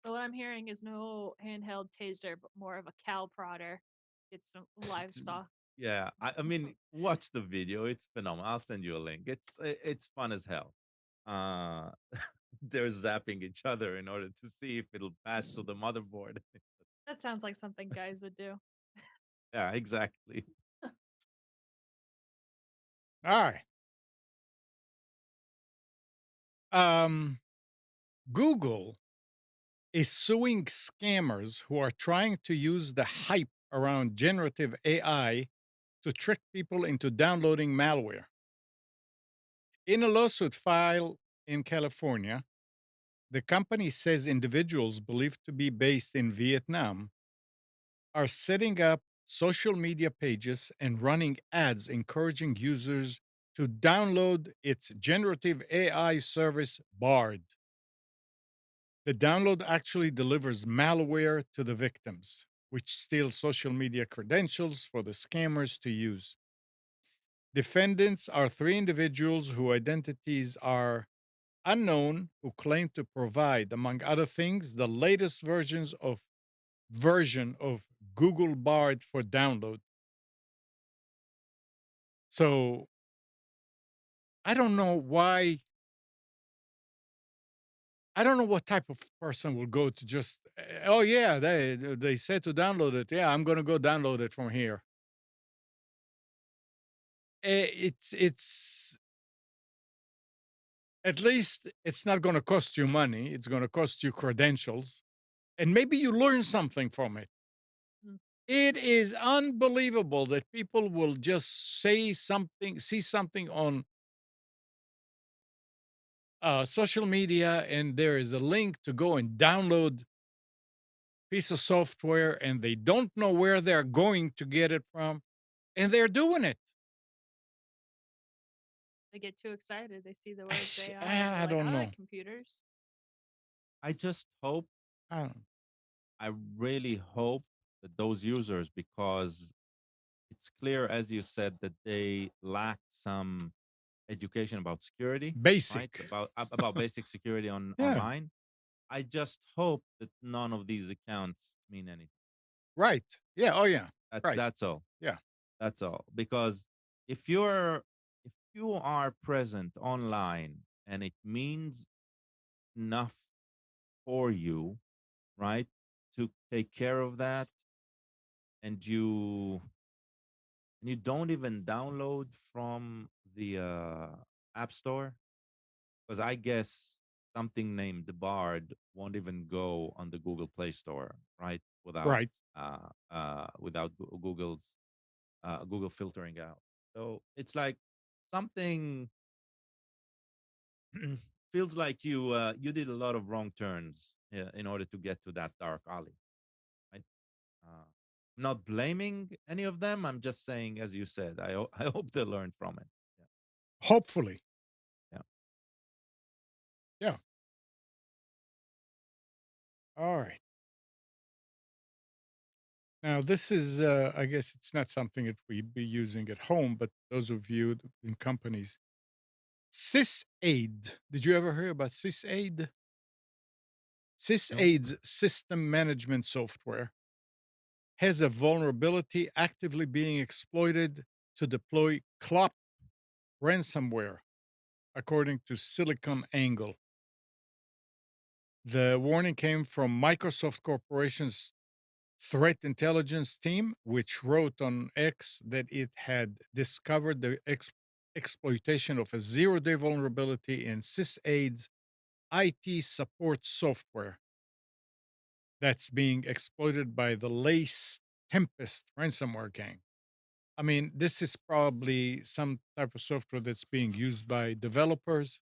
So what I'm hearing is no handheld taser, but more of a cow prodder. Get some livestock. Yeah, I mean, watch the video. It's phenomenal. I'll send you a link. It's fun as hell. Uh, they're zapping each other in order to see if it'll pass to the motherboard. That sounds like something guys would do. Yeah, exactly. All right. Google is suing scammers who are trying to use the hype around generative AI to trick people into downloading malware. In a lawsuit filed in California, the company says individuals believed to be based in Vietnam are setting up social media pages and running ads encouraging users to download its generative AI service, Bard. The download actually delivers malware to the victims, which steals social media credentials for the scammers to use. Defendants are three individuals whose identities are unknown who claim to provide, among other things, the latest version of Google Bard for download. So I don't know why. I don't know what type of person will go to just. Oh yeah, they said to download it. Yeah, I'm gonna go download it from here. It's at least it's not gonna cost you money. It's gonna cost you credentials, and maybe you learn something from it. Mm. It is unbelievable that people will just say something, see something on social media, and there is a link to go and download piece of software, and they don't know where they're going to get it from, and they're doing it. They get too excited. They see the words AI and they're I like, don't I know. like computers. I just hope, I don't, I really hope that those users, because it's clear, as you said, that they lack some education about security, right? basic. About basic security on Yeah. online. I just hope that none of these accounts mean anything. Right. Yeah. Oh yeah. Right. That's all. Yeah. That's all. Because if you are present online and it means enough for you, right, to take care of that, and you don't even download from the app store, because I guess something named the Bard won't even go on the Google Play Store, right? Right. Without Google filtering out. So it's like something feels like you did a lot of wrong turns in order to get to that dark alley, right? I'm not blaming any of them. I'm just saying, as you said, I hope they learn from it. Yeah, Hopefully. yeah. Yeah. All right. Now this is, I guess, it's not something that we'd be using at home, but those of you in companies, SysAid. Did you ever hear about SysAid? No, SysAid's system management software has a vulnerability actively being exploited to deploy clop ransomware, according to Silicon Angle. The warning came from Microsoft Corporation's threat intelligence team, which wrote on X that it had discovered the exploitation of a zero-day vulnerability in SysAid's IT support software that's being exploited by the Lace Tempest ransomware gang. I mean, this is probably some type of software that's being used by developers.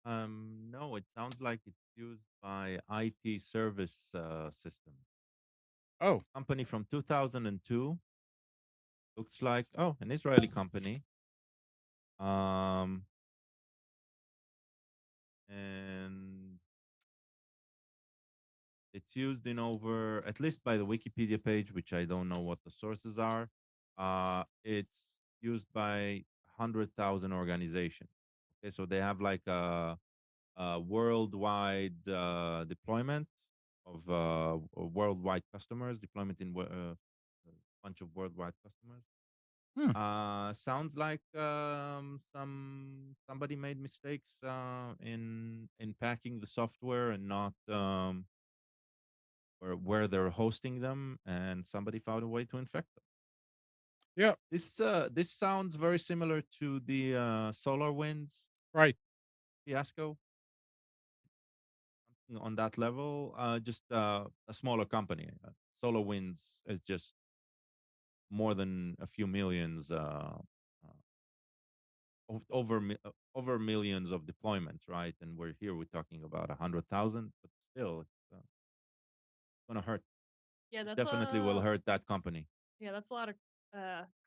no. It sounds like it's used by IT service system Oh, company from 2002. Looks like, oh, an Israeli company. Um, and it It's used in over, at least by the Wikipedia page, which I don't know what the sources are. It's used by 100,000 organizations. Okay, so they have like a worldwide deployment of worldwide customers, deployment in a bunch of worldwide customers. Hmm. Sounds like somebody made mistakes in packing the software and not where they're hosting them, and somebody found a way to infect them. Yeah. This sounds very similar to the SolarWinds Right. fiasco, something on that level. Just a smaller company. SolarWinds is just more than a few millions. Over millions of deployments, right? And we're talking about 100,000, but still, it's gonna hurt. Yeah, It that's definitely will a hurt that company. yeah, that's a lot of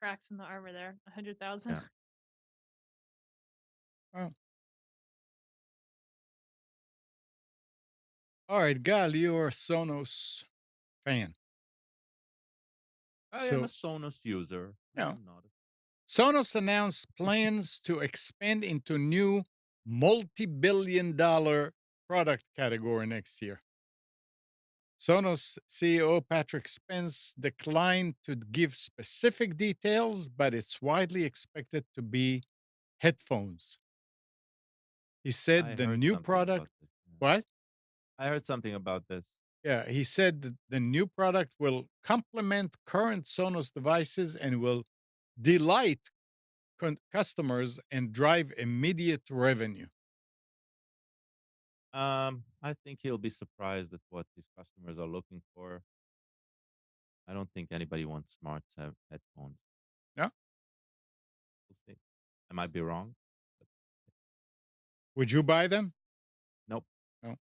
cracks in the armor there. 100,000. Yeah. Well, all right, Gal, you're a Sonos fan. I am a So, Sonos user. you I know, am not. Sonos announced plans to expand into new multi-billion-dollar product category next year. Sonos CEO Patrick Spence declined to give specific details, but it's widely expected to be headphones. He I said the heard new something product, about this. Yeah. what? I heard something about this. Yeah, he said that the new product will complement current Sonos devices and will delight customers and drive immediate revenue. I think he'll be surprised at what his customers are looking for. I don't think anybody wants smart headphones. Yeah. We'll see. I might be wrong, but Would you buy them? nope. No.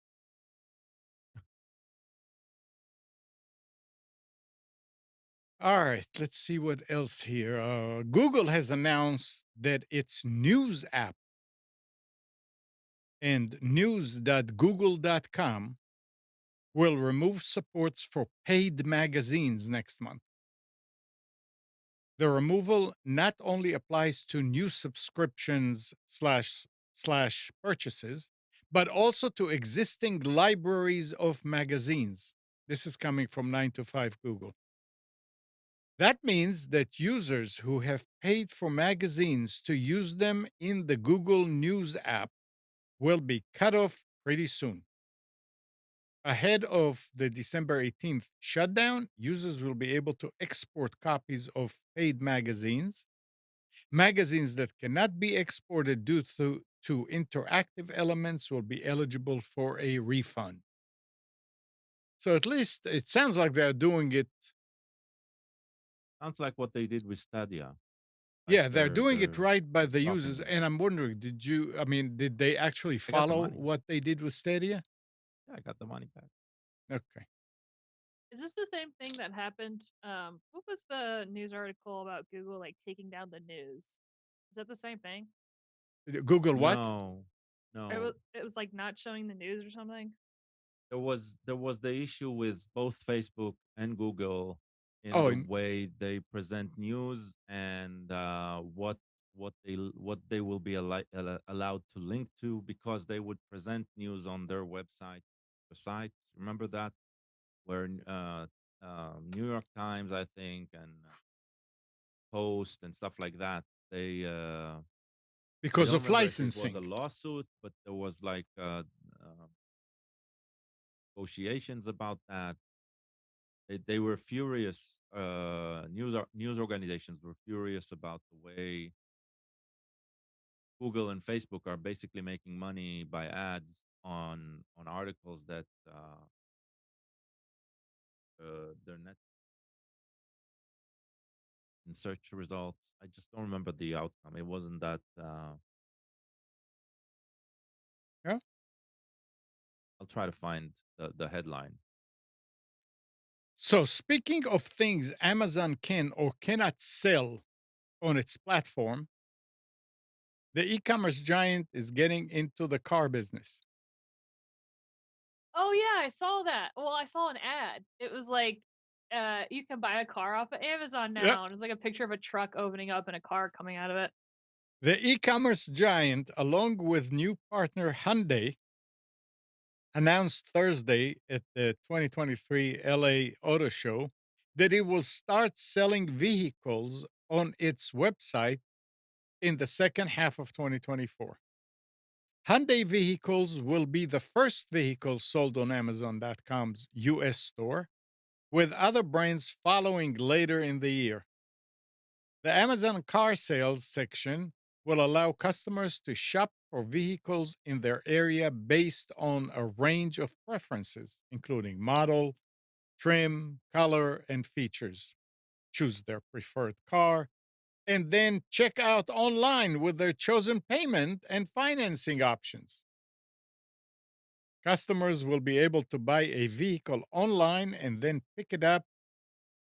All right, let's see what else here. Google has announced that its news app and news.google.com will remove supports for paid magazines next month. The removal not only applies to new subscriptions slash purchases, but also to existing libraries of magazines. This is coming from 9 to 5 Google. That means that users who have paid for magazines to use them in the Google News app will be cut off pretty soon. Ahead of the December 18th shutdown, users will be able to export copies of paid magazines. Magazines that cannot be exported due to interactive elements will be eligible for a refund. So at least it sounds like they're doing it. Sounds like what they did with Stadia. Like Yeah, they're doing it they're right by the stopping users. it. And I'm wondering, did they actually I got the follow money. what they did with Stadia? Yeah, I got the money back. Okay. Is this the same thing that happened? What was the news article about Google like taking down the news? Is that the same thing? Google what? No, Or no. it was like not showing the news or something? There was the issue with both Facebook and Google in Oh, the way they present news and what they will be allowed to link to, because they would present news on their website, the sites. Remember that, where New York Times, I think, and Post and stuff like that. I because don't of remember if it was a licensing. lawsuit, but there was like negotiations about that. They were furious. News organizations were furious about the way Google and Facebook are basically making money by ads on articles that their net in search results. I just don't remember the outcome. It wasn't that. Yeah. I'll try to find the headline. So speaking of things Amazon can or cannot sell on its platform, the e-commerce giant is getting into the car business. Oh yeah, I saw that. Well, I saw an ad. It was like, you can buy a car off of Amazon Yep. now, and it's like a picture of a truck opening up and a car coming out of it. The e-commerce giant, along with new partner Hyundai, announced Thursday at the 2023 LA Auto Show that it will start selling vehicles on its website in the second half of 2024. Hyundai vehicles will be the first vehicles sold on Amazon.com's US store, with other brands following later in the year. The Amazon car sales section will allow customers to shop for vehicles in their area based on a range of preferences, including model, trim, color, and features. Choose their preferred car, and then check out online with their chosen payment and financing options. Customers will be able to buy a vehicle online and then pick it up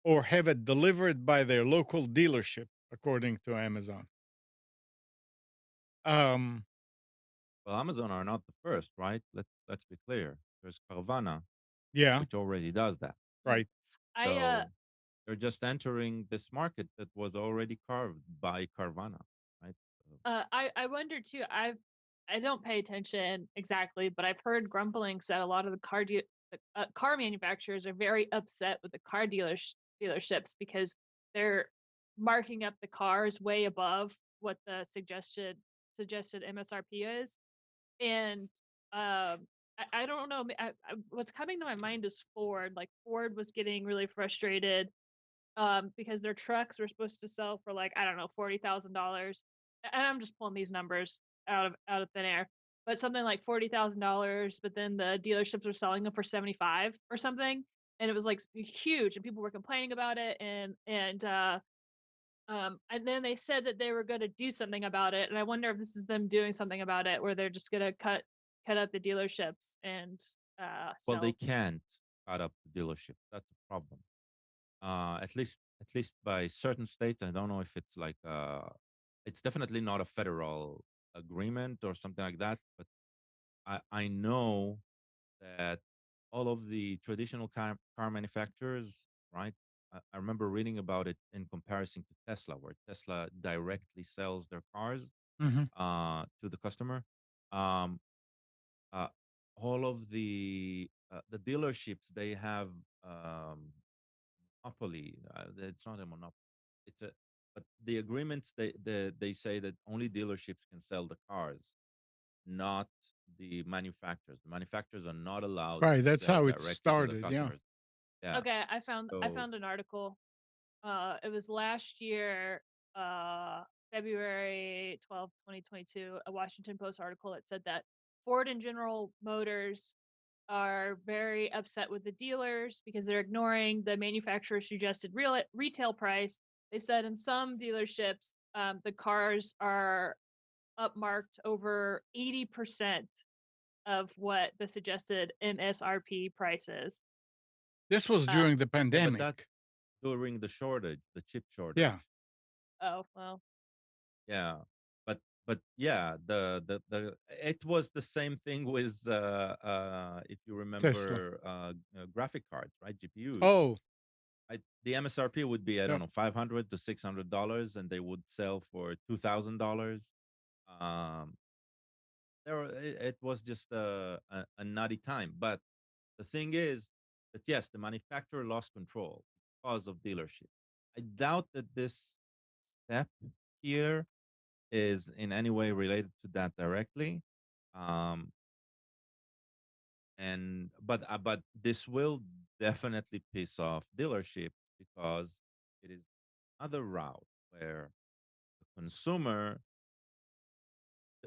or have it delivered by their local dealership, according to Amazon. Um, Well, Amazon are not the first, right? Let's be clear. There's Carvana, yeah, which already does that. Mm. right. I So they're just entering this market that was already carved by Carvana, right? So, I wonder too. I don't pay attention exactly, but I've heard grumblings that a lot of the car manufacturers are very upset with the dealerships because they're marking up the cars way above what the suggested MSRP is, and I don't know. What's coming to my mind is Ford. Like Ford was getting really frustrated because their trucks were supposed to sell for like I don't know $40,000, and I'm just pulling these numbers out of thin air, but something like $40,000, but then the dealerships were selling them for 75 or something, and it was like huge, and people were complaining about it, and then they said that they were going to do something about it, and I wonder if this is them doing something about it, where they're just going to cut up the dealerships and well, they sell. can't cut up the dealerships. That's a problem. At least by certain states. I don't know if it's like it's definitely not a federal agreement or something like that. But I know that all of the traditional car manufacturers, right? I remember reading about it in comparison to Tesla, where Tesla directly sells their cars Hmm. to the customer. Um, uh, all of the dealerships, they have monopoly. It's not a monopoly. It's a but the agreements, they say that only dealerships can sell the cars, not the manufacturers. The manufacturers are not allowed Right. to That's sell how it directly to the started. Yeah. customers. Yeah. Okay, I So found an article. It was last year, uh, February 12th, 2022, a Washington Post article that said that Ford and General Motors are very upset with the dealers because they're ignoring the manufacturer's suggested retail price. They said in some dealerships, the cars are upmarked over 80% of what the suggested MSRP price is. This was Uh, during the okay, but that pandemic. during the shortage, the chip shortage. Yeah. oh, well. Yeah. But yeah, the it was the same thing with if you Tesla. remember graphic cards, right? GPUs. Oh, The MSRP would be, I don't yep. know, $500 to $600, and they would sell for $2,000. Um, it was just a nutty time. But the thing is that yes, the manufacturer lost control because of dealership. I doubt that this step here is in any way related to that directly. Um, but this will definitely piss off dealerships because it is another route where the consumer,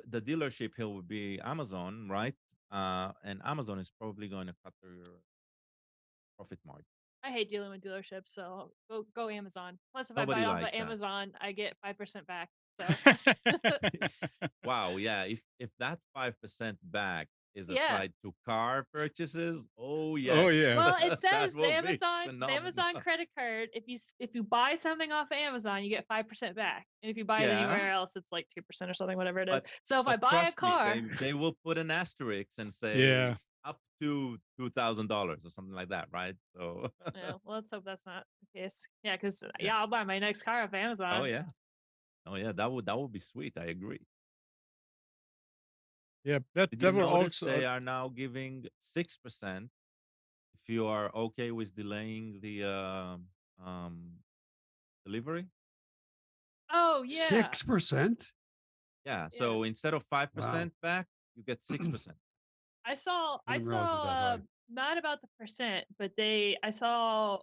the dealership here would be Amazon, right? And Amazon is probably going to cut their profit margin. I hate dealing with dealerships, so go Amazon. Plus, if I buy Nobody it off of likes that. Amazon, I get 5% back. So, Wow, yeah. If that 5% back is yeah. applied to car purchases, oh Oh, yes, Well, yes. it that says will be The phenomenal. Amazon credit card. If you buy something off of Amazon, you get 5% back, and if you buy it Yeah, anywhere else, it's like 2% or something, whatever it is. but So if I but buy a trust me, car, they will put an asterisk and say Yeah. up $2,000 or something like that, right? So Yeah, well, let's hope that's not the case. Yeah, because yeah. yeah, I'll buy my next car off Oh Amazon. yeah. Oh yeah. That would be sweet. I agree. Yep, that Did you that will notice also they are now giving 6% if you are okay with delaying the um, delivery? Oh yeah, 6%? Yeah. yeah. So instead of five Wow. percent back, you get 6%. I I didn't realize it was that saw high. not about the percent, but I saw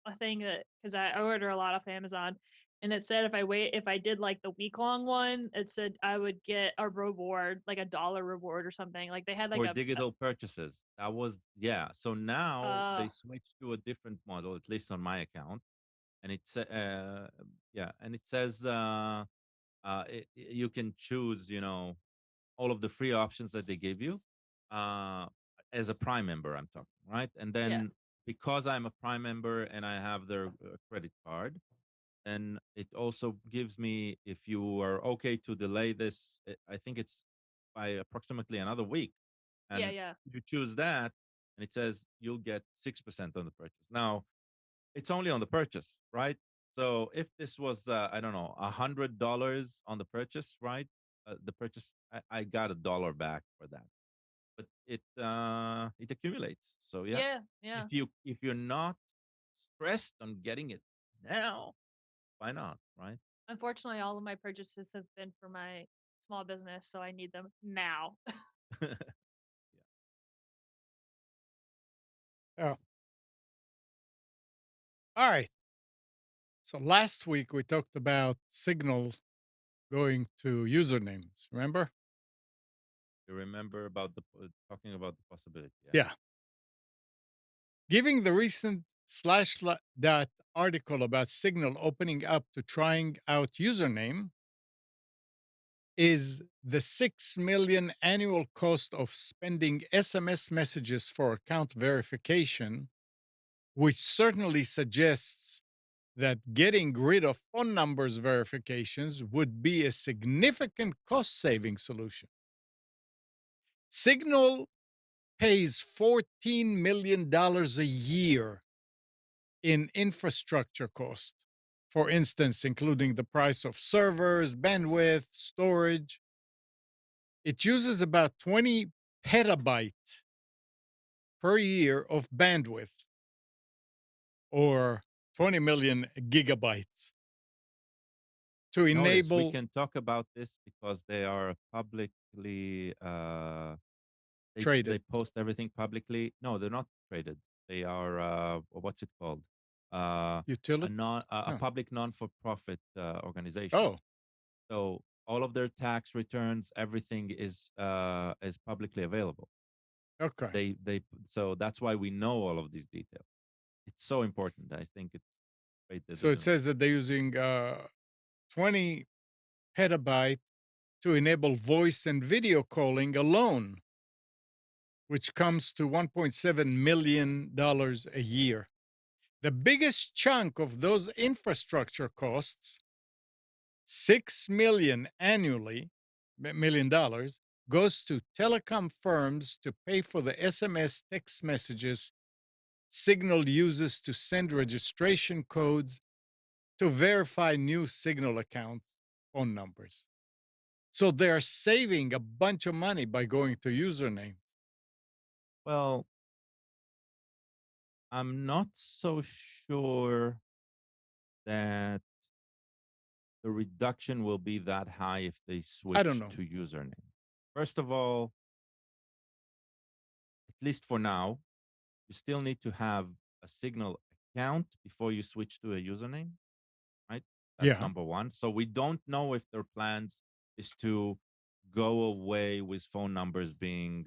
a thing that because I order a lot off Amazon, and it said if I did like the week long one, it said I would get a reward, like $1 reward or something. Like they had like For digital purchases. That was, yeah. So a now they switched to a different model, at least on my account, and it's yeah, and it says you can choose, all of the free options that they give you uh, as a Prime member. I'm talking, right, and yeah, then because I'm a Prime member and I have their credit card, and it also gives me, if you are okay to delay this, I think it's by approximately another week, yeah, and yeah. you choose that, and it says you'll get 6% on the purchase. Now it's only on the purchase, right? So if this was, I don't know, $100 on the purchase, right? The purchase, I got $1 back for that, but it accumulates. So yeah, Yeah, yeah. if you're not stressed on getting it now, why not, right? Unfortunately, all of my purchases have been for my small business, so I need them now. Yeah. oh, all right. So last week we talked about Signal going to usernames, remember? You remember about the talking about the possibility? Yeah. Yeah. Giving the recent dot article about Signal opening up to trying out username is the 6 million annual cost of spending SMS messages for account verification, which certainly suggests that getting rid of phone numbers verifications would be a significant cost saving solution. Signal pays $14 million a year in infrastructure cost, for instance, including the price of servers, bandwidth, storage. It uses about 20 petabyte per year of bandwidth or 20 million gigabytes to Notice we enable can talk about this because they are publicly they traded post everything publicly. No, they're not traded. They are what's it called? utility. A No. public non for profit organization. Oh, So all of their tax returns, everything is publicly available. okay. So that's why we know all of these details. It's so important. I think it's great that So they're it doing it. says that they're using 20 petabyte to enable voice and video calling alone, which comes to $1.7 million a year. The biggest chunk of those infrastructure costs, 6 million annually, million dollars, goes to telecom firms to pay for the SMS text messages Signal uses to send registration codes to verify new Signal accounts phone numbers. So they're saving a bunch of money by going to usernames. Well, I'm not so sure that the reduction will be that high if they I don't switch know. to username. First of all, at least for now, you still need to have a Signal account before you switch to a username, right? That's Yeah. number one. So we don't know if their plans is to go away with phone numbers being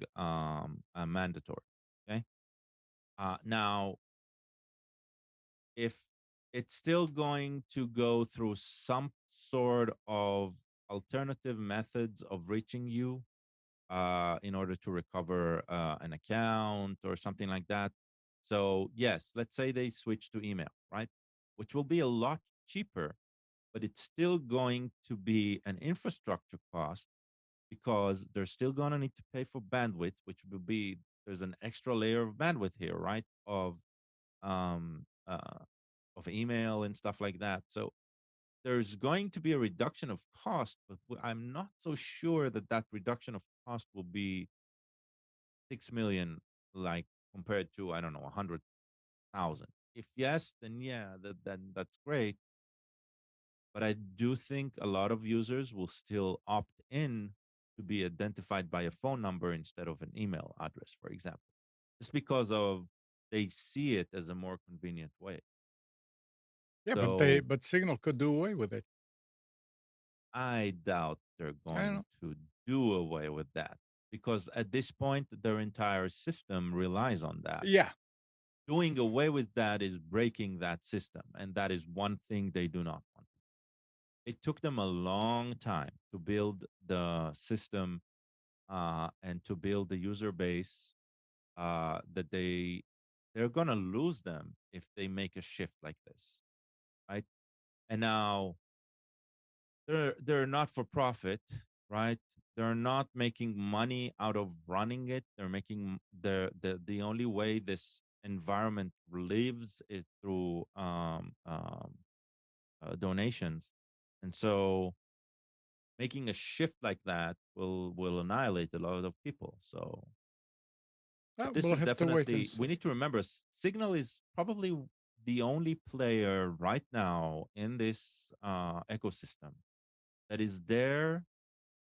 mandatory. Okay. Now, if it's still going to go through some sort of alternative methods of reaching you in order to recover an account or something like that. So, yes, let's say they switch to email, right? Which will be a lot cheaper, but it's still going to be an infrastructure cost because they're still going to need to pay for bandwidth, which will be there's an extra layer of bandwidth here, right? Um, uh, of email and stuff like that. So there's going to be a reduction of cost, but I'm not so sure that that reduction of cost will be 6 million, like compared to I don't know 100,000. If yes, then yeah, then that's great. But I do think a lot of users will still opt in to be identified by a phone number instead of an email address, for example, just because of they see it as a more convenient way. Yeah, So but Signal could do away with it. I doubt they're I don't going know. to do away with that because at this point, their entire system relies on that. Yeah, Doing away with that is breaking that system. And that is one thing they do not want. It took them a long time to build the system and to build the user base that they're going to lose them if they make a shift like this, right? And now they're not for profit, right? They're not making money out of running it. They're making the only way this environment lives is through donations, and so making a shift like that will annihilate a lot of people. So, but this we'll is have to wait and definitely we see. need to remember. Signal is probably the only player right now in this ecosystem that is there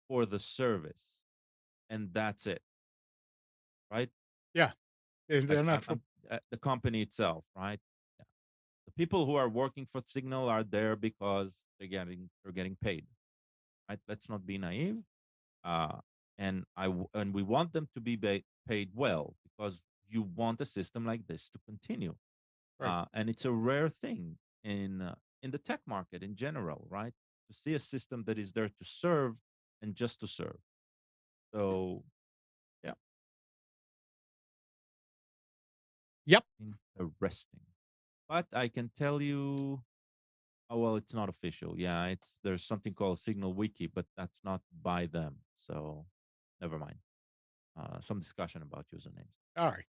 for the service, and that's it, right? Yeah, Like they're not for the company itself, right? Yeah. The people who are working for Signal are there because they're getting paid, right? Let's not be naive. Uh, and we want them to be paid well because you want a system like this to continue. right. And it's a rare thing in the tech market in general, right? To see a system that is there to serve and just to serve. So yeah, Yep. interesting. But I can tell you, oh well, it's not official. Yeah, it's there's something called Signal Wiki, but that's not by them. So never mind. Some discussion about usernames. All right.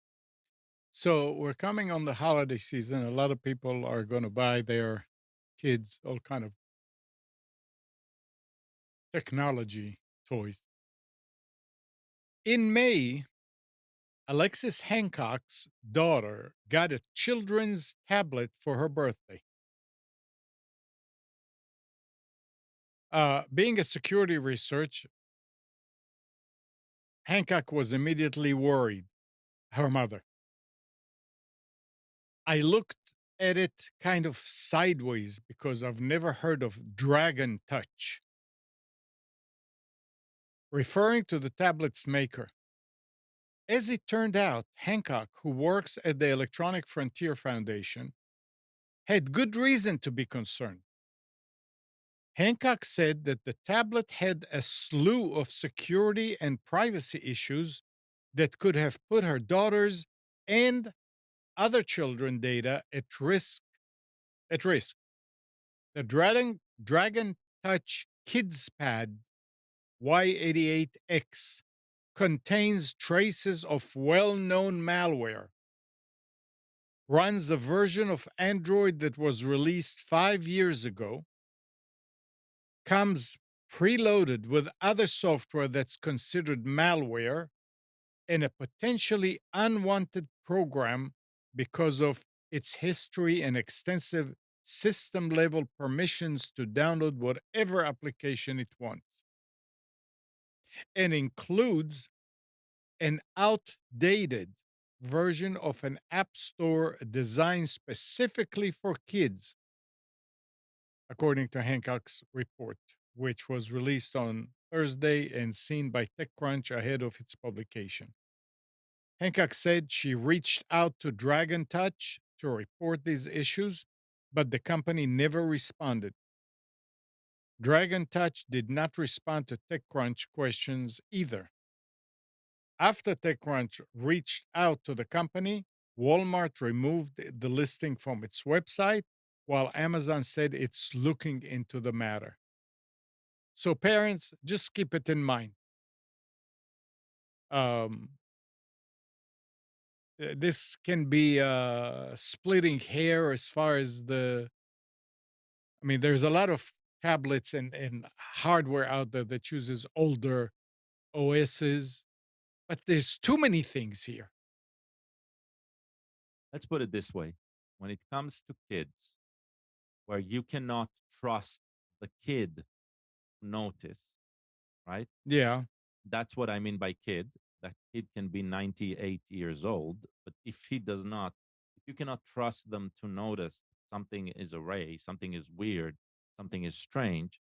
So we're coming on the holiday season. A lot of people are going to buy their kids all kind of technology toys. In May, Alexis Hancock's daughter got a children's tablet for her birthday. Being a security research, Hancock was immediately worried. Her mother. I looked at it kind of sideways because I've never heard of Dragon Touch, referring to the tablet's maker. As it turned out, Hancock, who works at the Electronic Frontier Foundation, had good reason to be concerned. Hancock said that the tablet had a slew of security and privacy issues that could have put her daughter's and other children data at risk. The Dragon Touch Kids Pad Y88X contains traces of well-known malware, runs a version of Android that was released 5 years ago, comes preloaded with other software that's considered malware, and a potentially unwanted program because of its history and extensive system level permissions to download whatever application it wants, and includes an outdated version of an app store designed specifically for kids, according to Hancock's report, which was released on Thursday and seen by TechCrunch ahead of its publication. Hancock said she reached out to Dragon Touch to report these issues, but the company never responded. Dragon Touch did not respond to TechCrunch questions either. After TechCrunch reached out to the company, Walmart removed the listing from its website, while Amazon said it's looking into the matter. So, parents, just keep it in mind. Um, this can be splitting hair as far as I mean, there's a lot of tablets and hardware out there that uses older OSs, but there's too many things here. Let's put it this way: when it comes to kids, where you cannot trust the kid to notice, right? Yeah, That's what I mean by kid. That kid can be 98 years old, but if he does not, if you cannot trust them to notice something is array, something is weird, something is strange,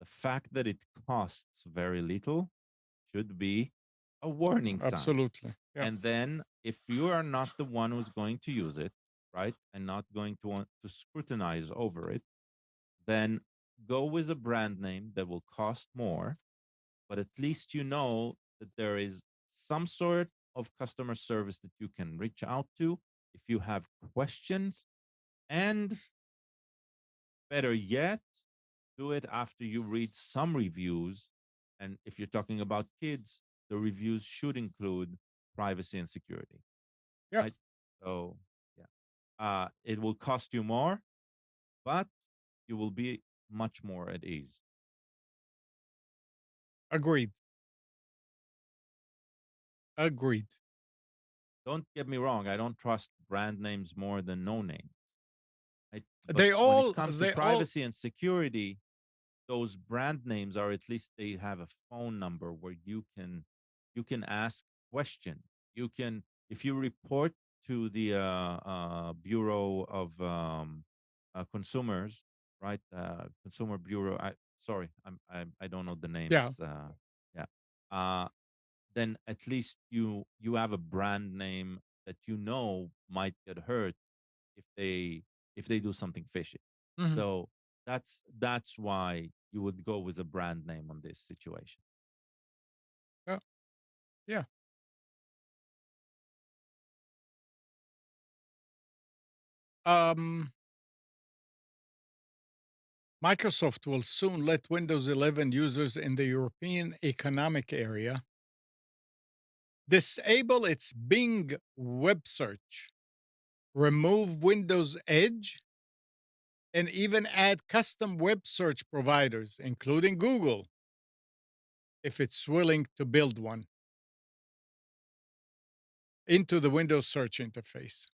the fact that it costs very little should be a warning sign. absolutely. Yeah, And then if you are not the one who's going to use it, right, and not going to want to scrutinize over it, then go with a brand name that will cost more, but at least you know that there is some sort of customer service that you can reach out to if you have questions. And better yet, do it after you read some reviews. And if you're talking about kids, the reviews should include privacy and security, yeah, right? So, yeah, it will cost you more, but you will be much more at ease. agreed. Agreed. Don't get me wrong, I don't trust brand names more than no names. Right? But They when it all, comes to they all, privacy and security, those brand names are, at least they have a phone number where you can ask question. You can, if you report to the Bureau of Consumers, right? Consumer Bureau. Sorry, I don't know the yeah. names. Yeah. Uh, then at least you have a brand name that you know might get hurt if they do something fishy. Mhm. So that's why you would go with a brand name on this situation. Yeah, yeah. Um, Microsoft will soon let Windows 11 users in the European Economic Area disable its Bing web search, remove Windows Edge, and even add custom web search providers, including Google, if it's willing to build one, into the Windows search interface.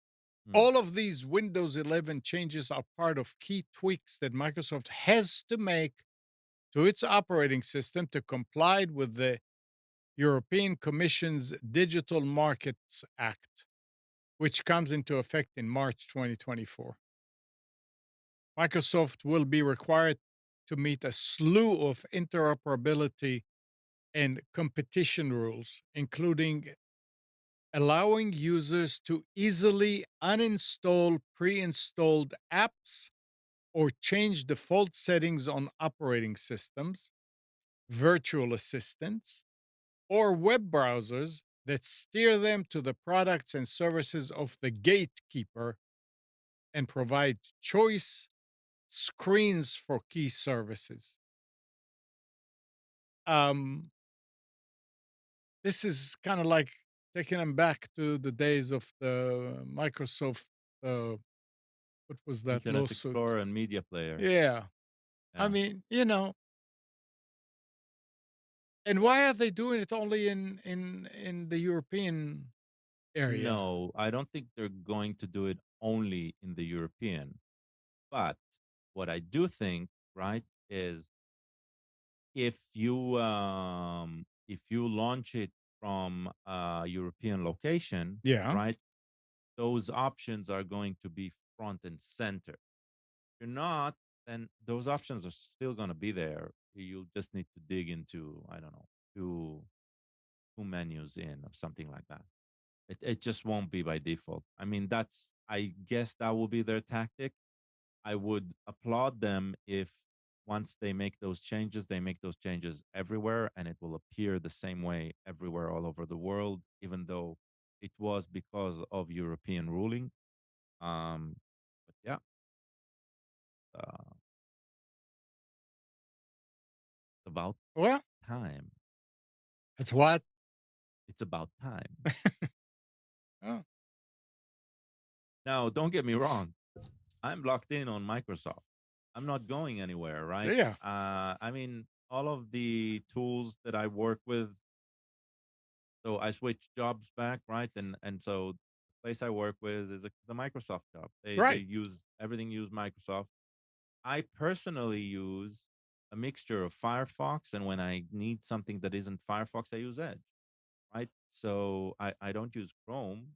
Hmm. All of these Windows 11 changes are part of key tweaks that Microsoft has to make to its operating system to comply with the European Commission's Digital Markets Act, which comes into effect in March 2024. Microsoft will be required to meet a slew of interoperability and competition rules, including allowing users to easily uninstall pre installed apps or change default settings on operating systems, virtual assistants, or web browsers that steer them to the products and services of the gatekeeper and provide choice screens for key services. Um, this is kind of like taking them back to the days of the Microsoft. What was that Internet lawsuit? Explorer and Media Player. Yeah, I Yeah. mean, and why are they doing it only in the European area? No, I don't think they're going to do it only in the European. But what I do think, right, is if you launch it from a European location, Yeah. right, those options are going to be front and center. If you're not, then those options are still going to be there. You just need to dig into, I don't know, two menus in or something like that. It just won't be by default. I mean, I guess that will be their tactic. I would applaud them if once they make those changes, they make those changes everywhere and it will appear the same way everywhere all over the world, even though it was because of European ruling. But yeah, uh, it's about Well, time. that's what. It's about time. Oh. Now, don't get me wrong. I'm locked in on Microsoft. I'm not going anywhere, right? Yeah, I mean, all of the tools that I work with. So I switched jobs back, right? And so the place I work with is a Microsoft job. They right. use everything use Microsoft. I personally use a mixture of Firefox, and when I need something that isn't Firefox, I use Edge, right? So I don't use Chrome,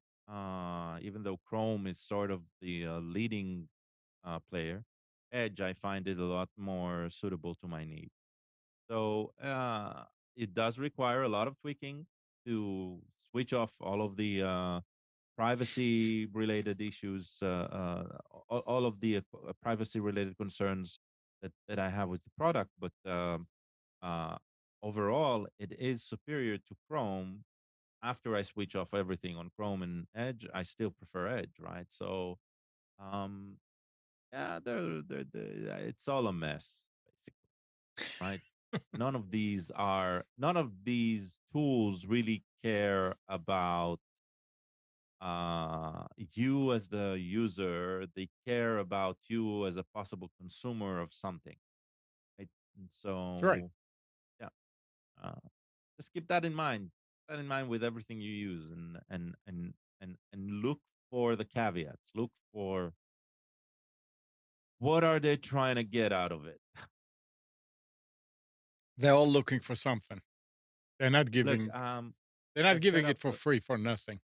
even though Chrome is sort of the leading player. Edge, I find it a lot more suitable to my needs. So it does require a lot of tweaking to switch off all of the privacy related issues, all of the privacy related concerns that I have with the product. But uh, overall, it is superior to Chrome. After I switch off everything on Chrome and Edge, I still prefer Edge, right? So um, yeah, it's all a mess, basically, right? None of these tools really care about you as the user. They care about you as a possible consumer of something, right? And Right. so yeah, uh, just keep that in mind. That in mind with everything you use, and look for the caveats. Look for what are they trying to get out of it. They're all looking for something. They're not Look, giving. They're I not set giving up it for free for nothing.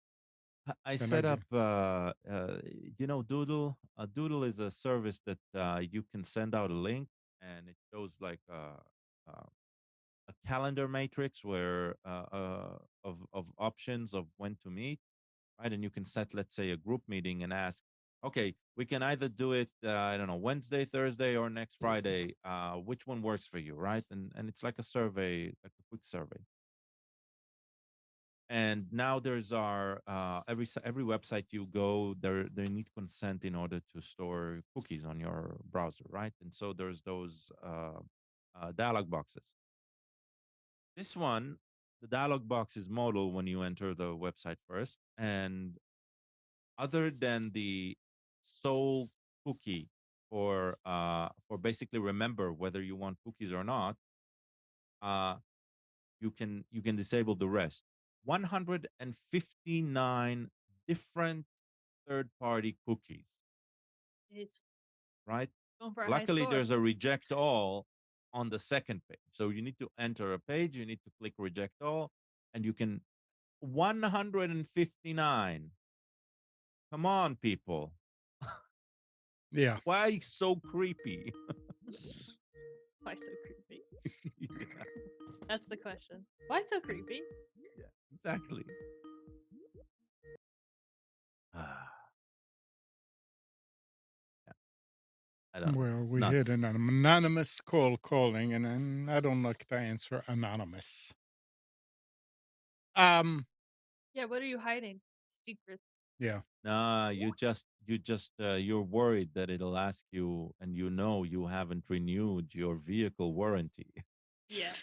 I They're set not up, giving. Doodle. Doodle is a service that you can send out a link, and it shows like a calendar matrix where of options of when to meet, right? And you can set, let's say, a group meeting and ask, okay, we can either do it, I don't know, Wednesday, Thursday, or next Friday. Which one works for you, right? And it's like a survey, like a quick survey. And now there's our every website you go, they need consent in order to store cookies on your browser, right? And so there's those dialog boxes. This one, the dialog box is modal when you enter the website first, and other than the sole cookie for basically remember whether you want cookies or not, uh, you can disable the rest. 159 different third-party cookies, Jeez, right? going for a high Luckily, score. there's a reject all on the second page. So you need to enter a page, you need to click reject all, and you can 159. Come on, people. Yeah. Why so creepy? Why so creepy? Yeah, That's the question. Why so creepy? yeah, exactly. Ah, yeah, I don't know. Well, we had Nuts. an anonymous call calling, and I don't like to answer anonymous. Um. Yeah, what are you hiding? Secrets. Yeah. Nah, you're worried that it'll ask you, and you know you haven't renewed your vehicle warranty. Yeah.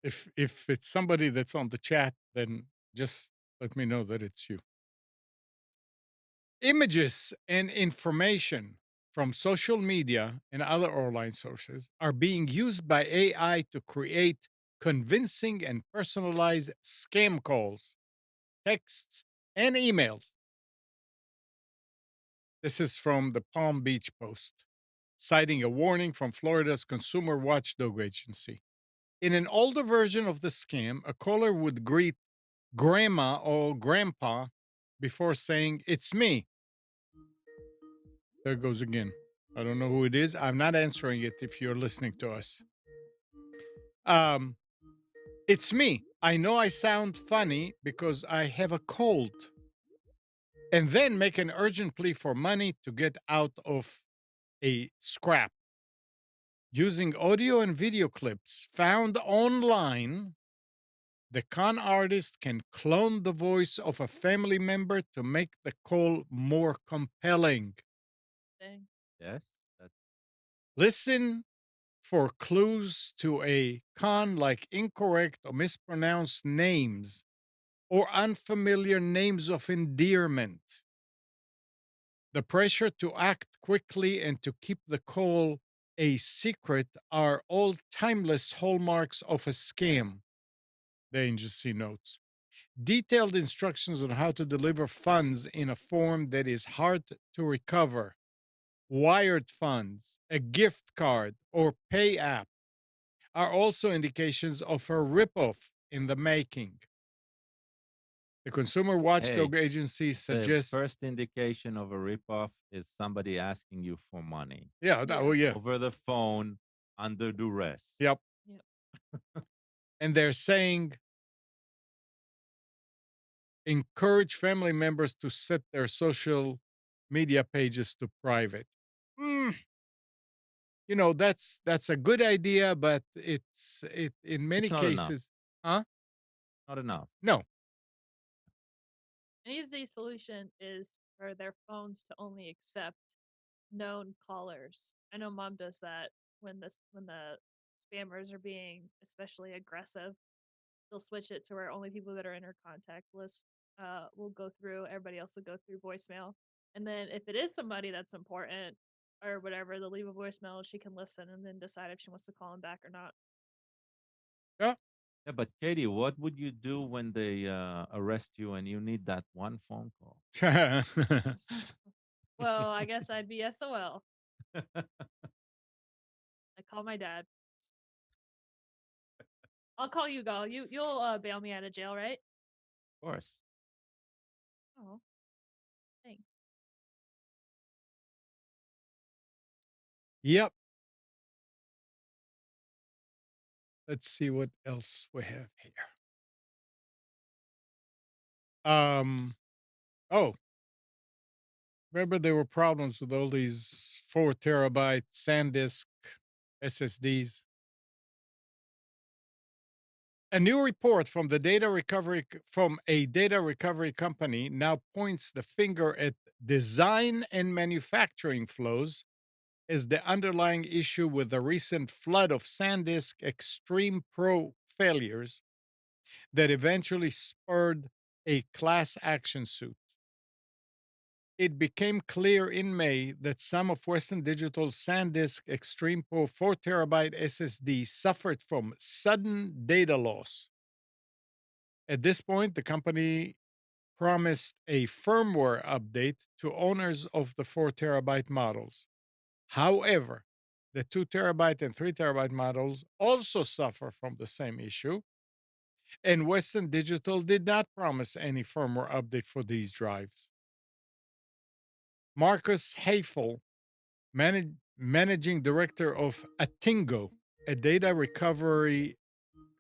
If it's somebody that's on the chat, then just let me know that it's you. Images and information from social media and other online sources are being used by AI to create convincing and personalized scam calls, texts, and emails. This is from the Palm Beach Post, citing a warning from Florida's Consumer Watchdog Agency. In an older version of the scam, a caller would greet grandma or grandpa before saying, "It's me." There goes again. I don't know who it is. I'm not answering it if you're listening to us. Um, it's me. I know I sound funny because I have a cold. And then make an urgent plea for money to get out of a scrap. Using audio and video clips found online, the con artist can clone the voice of a family member to make the call more compelling. Dang. Yes, that's Listen for clues to a con like incorrect or mispronounced names or unfamiliar names of endearment. The pressure to act quickly and to keep the call a secret are all timeless hallmarks of a scam, the agency notes. Detailed instructions on how to deliver funds in a form that is hard to recover, wired funds, a gift card, or pay app are also indications of a ripoff in the making. The Consumer Hey, Watchdog Agency the suggests, first indication of a ripoff is somebody asking you for money yeah, Yeah. well, yeah, over the phone under duress. yep. Yep. And they're saying encourage family members to set their social media pages to private. Mm, that's a good idea, but it in many It's not enough. cases, huh? Not enough. No. An easy solution is for their phones to only accept known callers. I know mom does that when the spammers are being especially aggressive. They'll switch it to where only people that are in her contacts list will go through. Everybody else will go through voicemail. And then if it is somebody that's important or whatever, they'll leave a voicemail. She can listen and then decide if she wants to call him back or not. Yeah. Yeah, but Katie, what would you do when they arrest you and you need that one phone call? Well, I guess I'd be SOL. I call my dad. I'll call you, Gal. You'll bail me out of jail, right? Of course. Oh, thanks. Yep. Let's see what else we have here. Oh, remember there were problems with all these 4 terabyte SanDisk SSDs. A new report from a data recovery company now points the finger at design and manufacturing flows as the underlying issue with the recent flood of SanDisk Extreme Pro failures that eventually spurred a class action suit. It became clear in May that some of Western Digital's SanDisk Extreme Pro 4 terabyte SSD suffered from sudden data loss. At this point, the company promised a firmware update to owners of the 4 terabyte models. However, the 2 terabyte and 3 terabyte models also suffer from the same issue, and Western Digital did not promise any firmware update for these drives. Marcus Hafel, managing director of Atingo, a data recovery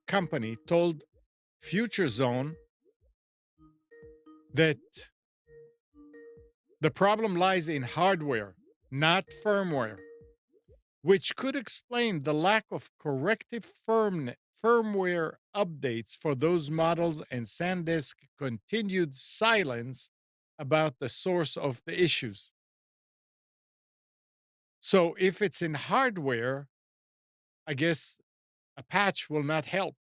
company, told Future Zone that the problem lies in hardware, not firmware, which could explain the lack of corrective firmware updates for those models and SanDisk continued silence about the source of the issues. So if it's in hardware, I guess a patch will not help.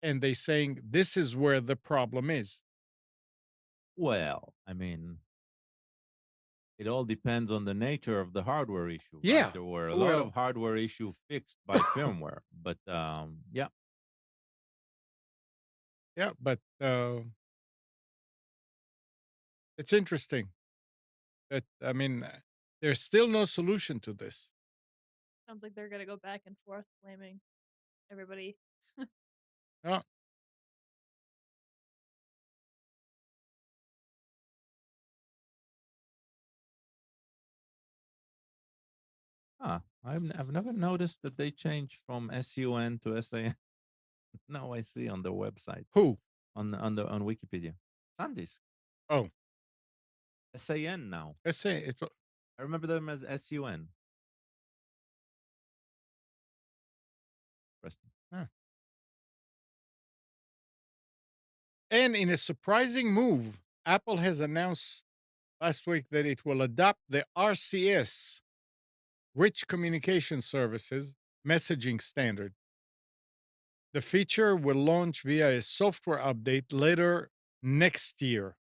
And they saying this is where the problem is. Well, I mean, it all depends on the nature of the hardware issue, right? Yeah. There were a lot Well, of hardware issue fixed by firmware, but yeah, yeah, but it's interesting that there's still no solution to this. Sounds like they're gonna go back and forth blaming everybody. Yeah. I've never noticed that they changed from SUN to SAN. Now I see on the website Who? on Wikipedia. SanDisk Oh, SAN now. let's say it. I remember them as SUN. Interesting. Huh. And in a surprising move, Apple has announced last week that it will adopt the RCS, Rich Communication Services, messaging standard. The feature will launch via a software update later next year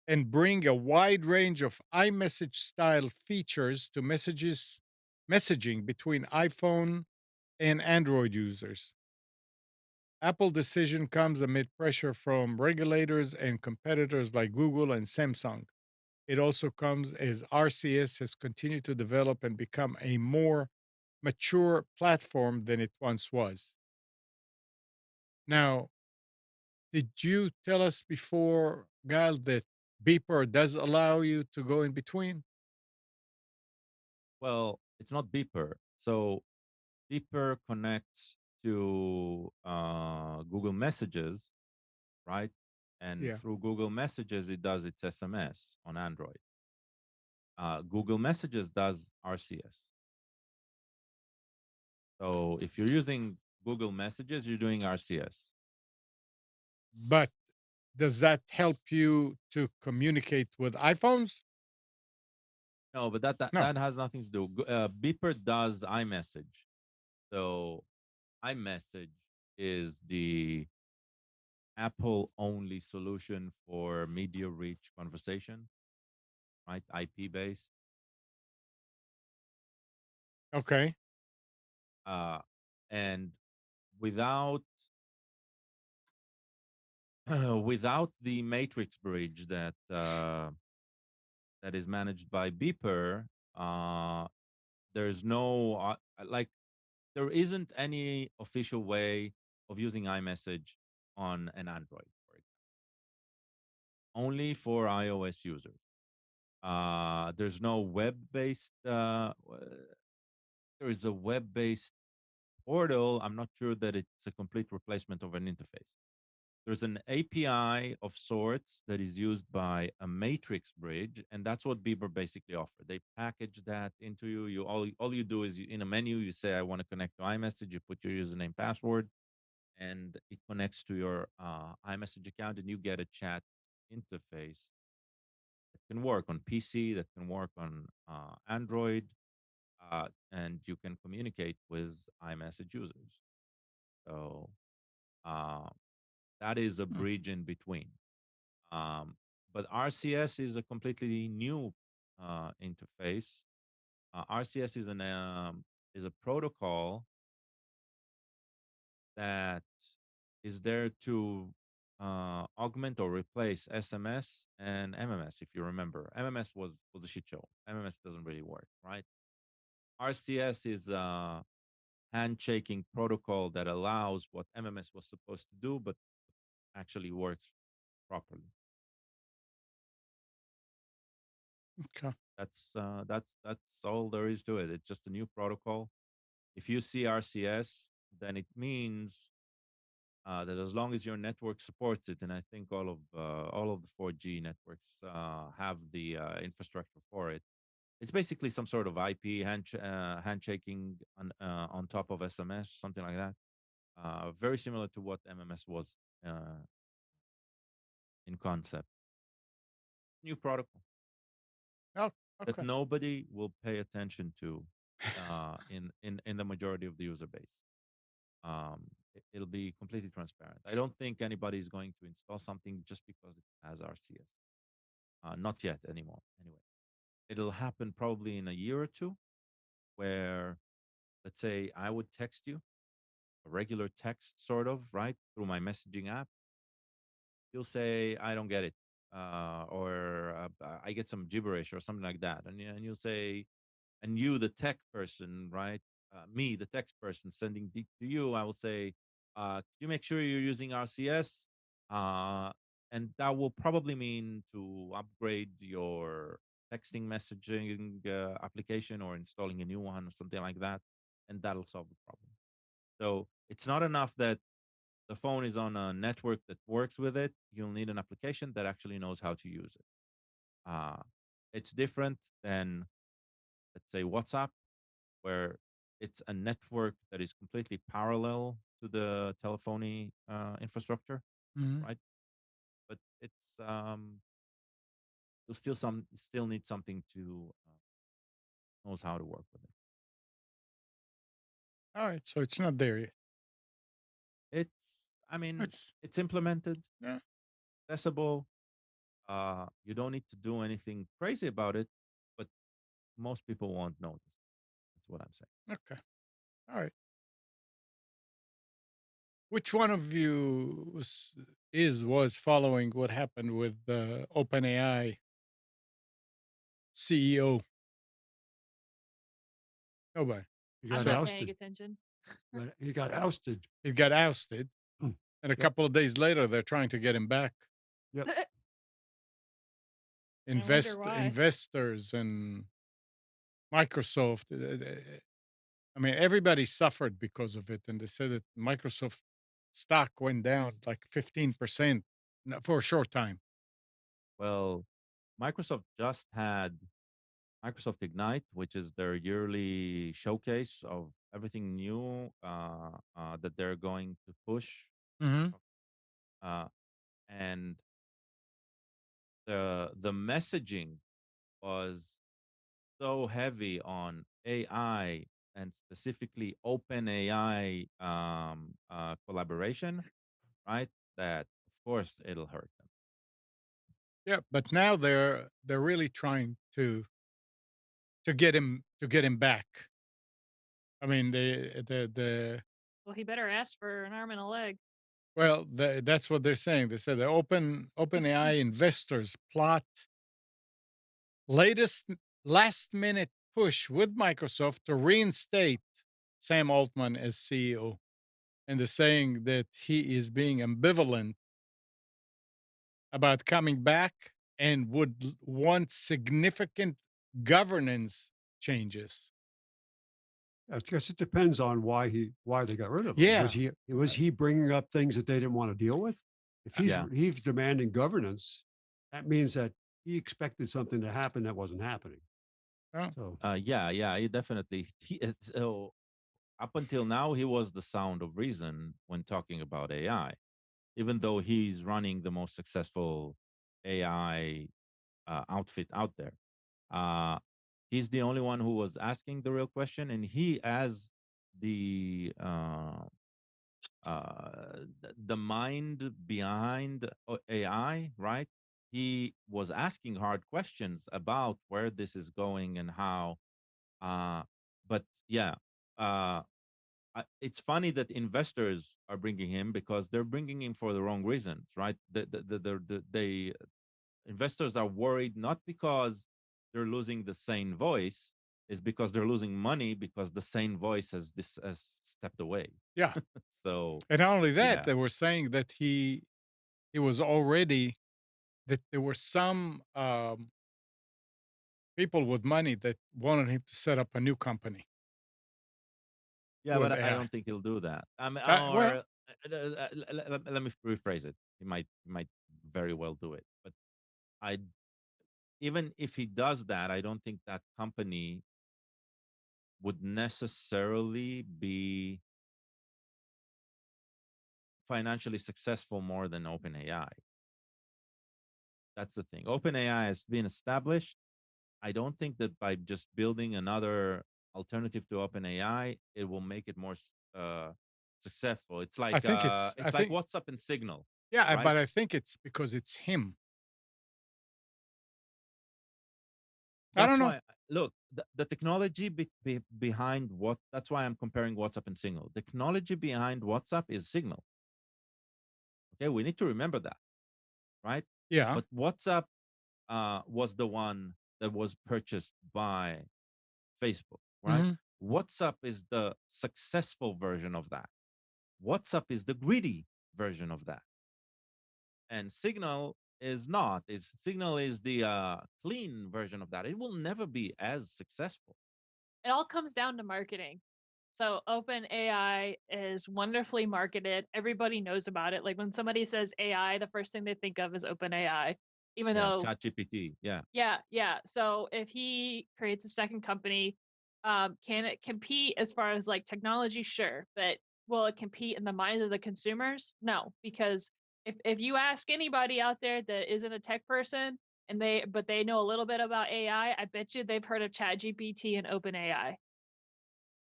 and bring a wide range of iMessage style features to messaging between iPhone and Android users. Apple decision comes amid pressure from regulators and competitors like Google and Samsung. It also comes as RCS has continued to develop and become a more mature platform than it once was. Now, did you tell us before, Gal, that Beeper does allow you to go in between? Well, it's not Beeper. So Beeper connects to Google Messages, right? And Yeah. through Google Messages, it does its SMS on Android. Google Messages does RCS. So if you're using Google Messages, you're doing RCS. But does that help you to communicate with iPhones? No, but that that, No. that has nothing to do. Beeper does iMessage. So iMessage is the Apple only solution for media reach conversation, right? IP based. Okay. Uh, and without without the matrix bridge that is managed by Beeper, uh, there's no like there isn't any official way of using iMessage on an Android, for example. Only for iOS users. There's no web-based. There is a web-based portal. I'm not sure that it's a complete replacement of an interface. There's an API of sorts that is used by a matrix bridge, and that's what Bieber basically offer. They package that into you. All you do is in a menu, you say, I want to connect to iMessage, you put your username, password, and it connects to your iMessage account, and you get a chat interface that can work on PC, that can work on Android, and you can communicate with iMessage users. So uh, that is a Hmm. bridge in between. Um, but RCS is a completely new interface. RCS is a protocol that is there to augment or replace SMS and MMS. If you remember, MMS was a shit show. MMS doesn't really work, right? RCS is a handshaking protocol that allows what MMS was supposed to do, but actually works properly. Okay. That's all there is to it. It's just a new protocol. If you see RCS, then it means that as long as your network supports it, and I think all of the 4G networks have the infrastructure for it. It's basically some sort of IP handshaking on top of SMS, something like that. Very similar to what MMS was in concept. New protocol Oh, that okay. nobody will pay attention to in the majority of the user base. It'll be completely transparent. I don't think anybody is going to install something just because it has RCS. Not yet anymore. Anyway, it'll happen probably in a year or two, where let's say I would text you a regular text, sort of right through my messaging app. You'll say I don't get it, or I get some gibberish or something like that, and you'll say, and you, the tech person, right? Me, the text person, sending to you, I will say, "Can you make sure you're using RCS?" Uh, and that will probably mean to upgrade your texting messaging application or installing a new one or something like that, and that'll solve the problem. So it's not enough that the phone is on a network that works with it. You'll need an application that actually knows how to use it. Uh, it's different than, let's say, WhatsApp, where it's a network that is completely parallel to the telephony infrastructure, Mhm. right? But it's you still need something to knows how to work with it. All right. So it's not there yet. I mean, It's it's implemented, yeah, accessible. You don't need to do anything crazy about it, but most people won't notice. That's what I'm saying. okay. All right. Which one of you was following what happened with the OpenAI CEO? Nobody. He I'm got not paying ousted. attention. He got ousted. He got ousted, and a Yep. couple of days later, they're trying to get him back. Yep. I wonder why. Investors and Microsoft. I mean, everybody suffered because of it, and they said that Microsoft stock went down like 15% for a short time. Well, Microsoft just had Microsoft Ignite, which is their yearly showcase of everything new that they're going to push. Hmm. Uh, and the messaging was so heavy on AI and specifically open AI collaboration, right? That of course it'll hurt them. Yeah, but now they're really trying to get him back. I mean, the Well, he better ask for an arm and a leg. well, that's what they're saying. They said the OpenAI investors plot latest last minute push with Microsoft to reinstate Sam Altman as CEO, and they're saying that he is being ambivalent about coming back and would want significant governance changes. I guess it depends on why they got rid of him. Yeah. Was he bringing up things that they didn't want to deal with? If Yeah. he's demanding governance, that means that he expected something to happen that wasn't happening. Oh, So Yeah, he definitely. So up until now, he was the sound of reason when talking about AI, even though he's running the most successful AI outfit out there. Uh, he's the only one who was asking the real question, and he, as the the mind behind AI, right? He was asking hard questions about where this is going and how. Uh, but yeah, uh, it's funny that investors are bringing him because they're bringing him for the wrong reasons, right? They investors are worried not because they're losing the sane voice, is because they're losing money because the sane voice has stepped away. yeah. So And not only that, yeah, they were saying that he was already that there were some people with money that wanted him to set up a new company yeah, with but I AI. don't think he'll do that. Well, Let me rephrase it. He might very well do it, but I even if he does that, I don't think that company would necessarily be financially successful more than OpenAI. That's the thing. OpenAI has been established. I don't think that by just building another alternative to OpenAI, it will make it more successful. I It's like think WhatsApp and Signal, yeah, right? but I think it's because it's him. I don't That's know. why look the technology behind what. That's why I'm comparing WhatsApp and Signal. The technology behind WhatsApp is Signal. Okay, we need to remember that, right? Yeah. But WhatsApp was the one that was purchased by Facebook, right? Mhm. WhatsApp is the successful version of that. WhatsApp is the greedy version of that. And Signal is not. Signal is the clean version of that. It will never be as successful. It all comes down to marketing. So OpenAI is wonderfully marketed. Everybody knows about it. Like when somebody says AI, the first thing they think of is OpenAI. Even Yeah, though, Chat GPT. Yeah. yeah. So if he creates a second company, can it compete as far as like technology? Sure, but will it compete in the minds of the consumers? No, because if you ask anybody out there that isn't a tech person and they know a little bit about AI, I bet you they've heard of ChatGPT and OpenAI.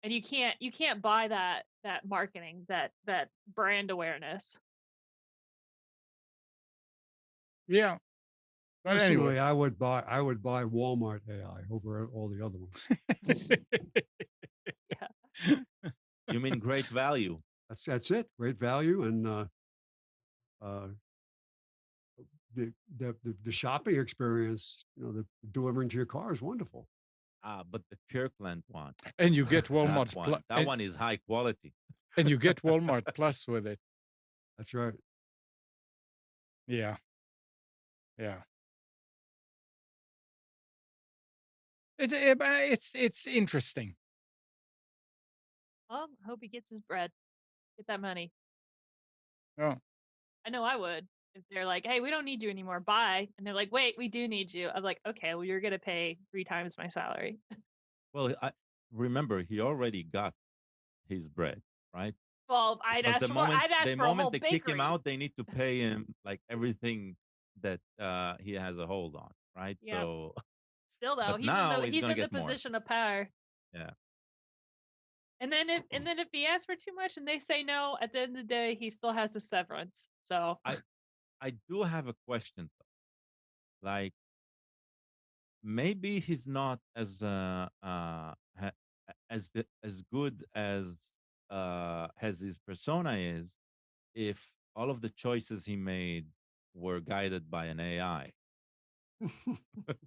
and you can't buy that marketing, that brand awareness. Yeah. But anyway. Personally, I would buy Walmart AI over all the other ones. Yeah. You mean great value? That's it. Great value and uh, the shopping experience. The delivering to your car is wonderful. But the Kirkland one, And you get that Walmart one, that one is high quality. and you get Walmart Plus with it. That's right. Yeah. Yeah. It's interesting. Well, I hope he gets his bread. Get that money. Oh. I know I would if they're like, "Hey, we don't need you anymore. Bye." And they're like, "Wait, we do need you." I'm like, "Okay, well, you're gonna pay 3 times my salary." Well, I remember he already got his bread, right? Well, I'd Because ask the for more. moment I'd the ask for a moment whole they kick him bakery. out, they need to pay him like everything that he has a hold on, right? Yeah. So, Still though, but he's in now the he's he's gonna in the get more. position of power. Yeah. And then if he asks for too much and they say no, at the end of the day, he still has the severance. So I I do have a question though. Like maybe he's not as good as his persona is if all of the choices he made were guided by an AI.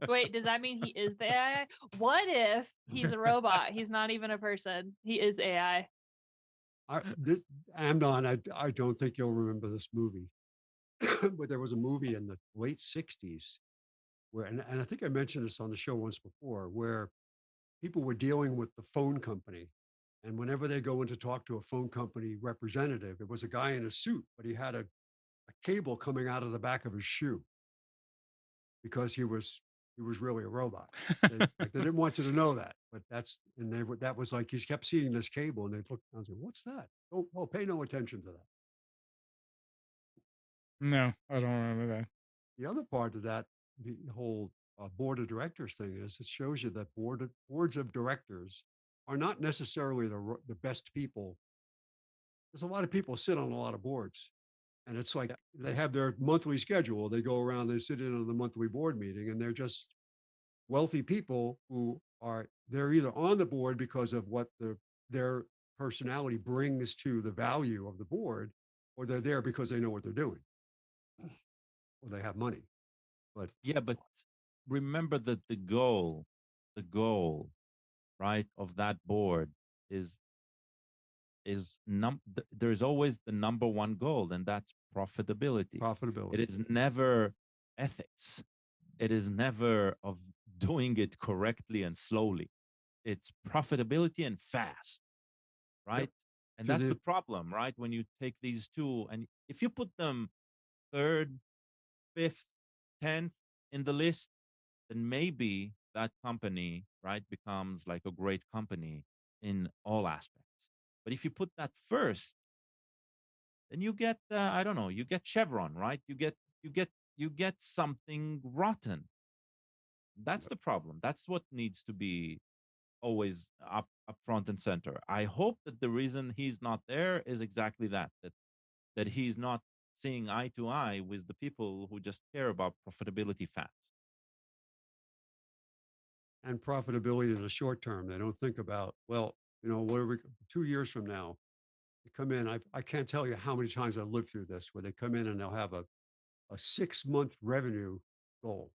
wait, does that mean he is the AI? What if he's a robot? He's not even a person. He is AI. This Amnon, I don't think you'll remember this movie, but there was a movie in the late '60s where, and I think I mentioned this on the show once before, where people were dealing with the phone company. And whenever they go in to talk to a phone company representative, it was a guy in a suit, but he had a cable coming out of the back of his shoe because he was really a robot. They didn't want you to know that, but that was like he kept seeing this cable, and they looked down and said, "What's that?" Oh, pay no attention to that. No, I don't remember that. The other part of that, the whole board of directors thing is it shows you that boards of directors are not necessarily the best people. There's a lot of people sit on a lot of boards, and it's like Yeah. they have their monthly schedule. They go around, they sit in on the monthly board meeting, and they're just wealthy people who they're either on the board because of what their personality brings to the value of the board, or they're there because they know what they're doing, or they have money. But Yeah, but remember that the goal, right, of that board is there's always the number one goal, and that's profitability. It profitability. is never ethics. It is never of doing it correctly and slowly. It's profitability and fast, Yep. right? And To that's the the problem, right? When you take these two, and if you put them third, fifth, 10th in the list, then maybe that company, right, becomes like a great company in all aspects. But if you put that first, then you get I don't know, you get Chevron, right? You get something rotten. That's the problem. That's what needs to be always up front and center. I hope that the reason he's not there is exactly that he's not seeing eye to eye with the people who just care about profitability fast. and profitability in the short term. They don't think about, well, what are we 2 years from now? They come in. I can't tell you how many times I've lived through this where they come in and they'll have a 6 month revenue goal.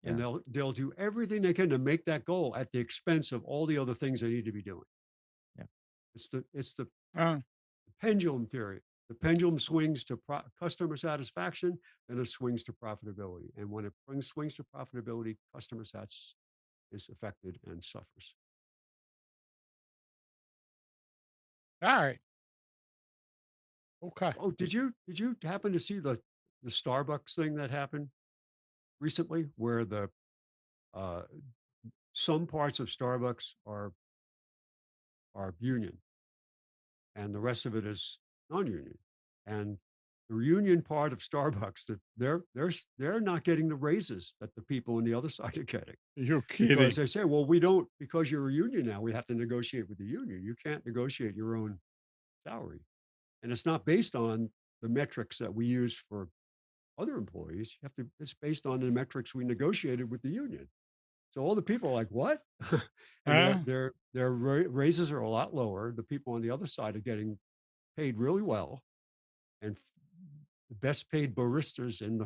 And Yeah. they'll do everything they can to make that goal at the expense of all the other things they need to be doing. Yeah. It's the Uh, pendulum theory. The pendulum swings to customer satisfaction, then it swings to profitability. And when it swings to profitability, customer sats is affected and suffers. all right. Okay. Oh, did you happen to see the Starbucks thing that happened recently, where the uh, some parts of Starbucks are union, and the rest of it is non-union, and the union part of Starbucks, that they're not getting the raises that the people on the other side are getting, You're because kidding. they say, well, we don't, because you're a union now, we have to negotiate with the union. You can't negotiate your own salary. And it's not based on the metrics that we use for other employees. You have to, it's based on the metrics we negotiated with the union. So all the people are like, what? And Huh? their raises are a lot lower. The people on the other side are getting paid really well, and the best paid baristas in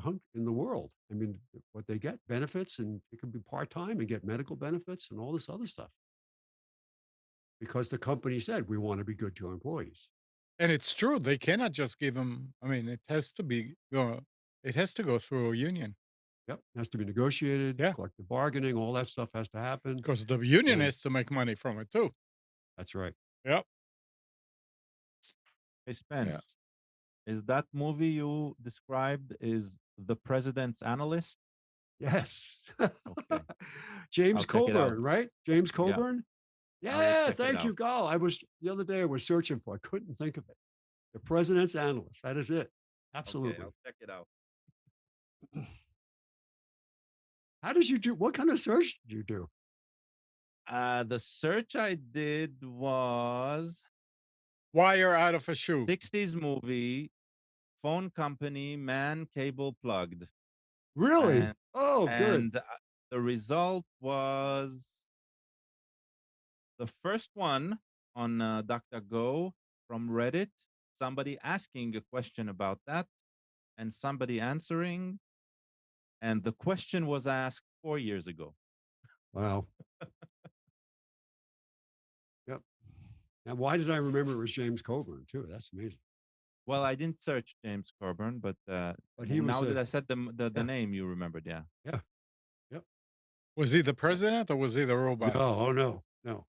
the world. I mean, what they get benefits, and it can be part time and get medical benefits and all this other stuff, because the company said we want to be good to our employees. And it's true. They cannot just give them. I mean, it has to go through a union Yep, it has to be negotiated, Yeah, collective bargaining, all that stuff has to happen. because the union And has to make money from it too. that's right. Yep. Hey, Yeah. Spence, is that movie you described is The President's Analyst? Yes. Okay, James I'll check it out. Coburn, right? James Yeah, Coburn. I'll Yeah, check it thank you, out. Gal. I was the other day I was searching for, I couldn't think of it. The president's analyst. That is it. Okay, Absolutely. I'll check it out. How did you do? What kind of search did you do? The search I did was Wire out of a shoe. 60s movie, phone company, man cable plugged. Really? And Oh, good. and the result was the first one on DuckDuckGo from Reddit, somebody asking a question about that and somebody answering. And the question was asked 4 years ago. Wow. Yep. Now, why did I remember it was James Coburn too? That's amazing. Well, I didn't search James Coburn, but But he was now that a I said the yeah, name, you remembered, yeah. yeah, yep. Was he the president or was he the robot? No, oh no, no.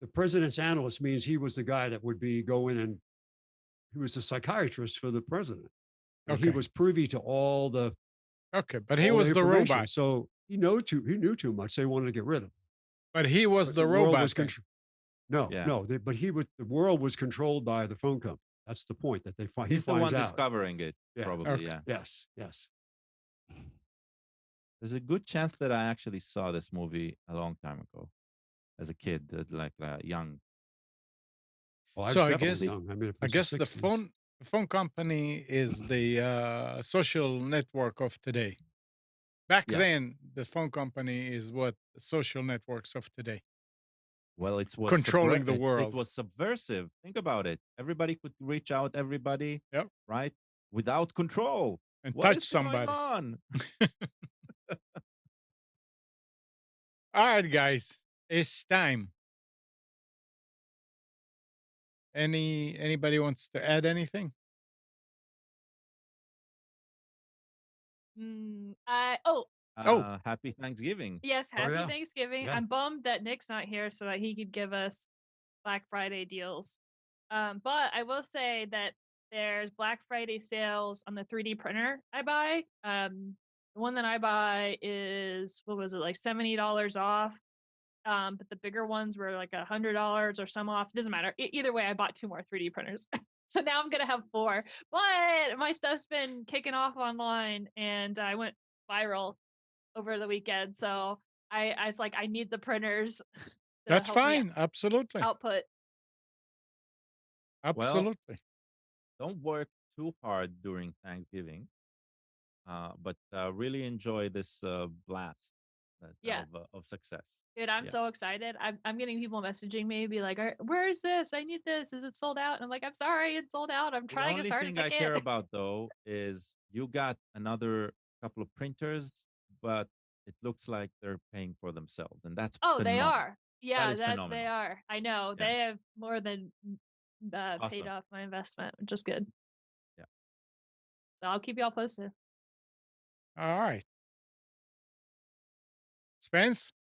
The president's analyst means he was the guy that would be go in, and he was a psychiatrist for the president, and he Okay. was privy to Okay. But he all the was the information. robot. So he knew too much. They wanted to get rid of him But he was because the the world robot was then. controlled. No, Yeah. no, but the world was controlled by the phone company. That's the point that he He's the finds one out. discovering it, Yeah. probably, Okay. yeah. Yes. Yes. There's a good chance that I actually saw this movie a long time ago as a kid, like young. Well, I So was I definitely guess young. I mean, if I it's the guess the 60s. phone company is the social network of today. Back Yeah. then, the phone company is what social networks of today, Well, controlling the it world. was subversive. Think about it. Everybody could reach out, everybody, Yep. right? Without control. And What touch is going somebody. on? All right, guys, it's time. Anybody wants to add anything? Oh, Oh, Happy Thanksgiving. yes, Oh happy yeah. Thanksgiving. Yeah. I'm bummed that Nick's not here so that he could give us Black Friday deals. But I will say that there's Black Friday sales on the 3D printer I buy. The one that I buy is, what was it, like $70 off. But the bigger ones were like $100 or some off. Doesn't matter. Either way, I bought 2 more 3D printers. So now I'm gonna have 4. But my stuff's been kicking off online, and I went viral over the weekend. So I was like, I need the printers to that's help me fine. Absolutely. output. Well, Absolutely. don't work too hard during Thanksgiving, but really enjoy this blast Yeah. of success. Dude, I'm Yeah. so excited. I'm getting people messaging me, be like, "Where is this? I need this. Is it sold out?" And I'm like, "I'm sorry, it's sold out. I'm The trying as only hard as thing I I care can." about though is you got another couple of printers, but it looks like they're paying for themselves, and that's Oh, they phenomenal. are. That Yeah, is that they phenomenal. are. I know. Yeah, They have more than paid awesome. off my investment, which is good. Yeah. So I'll keep y'all posted. All right. Spence,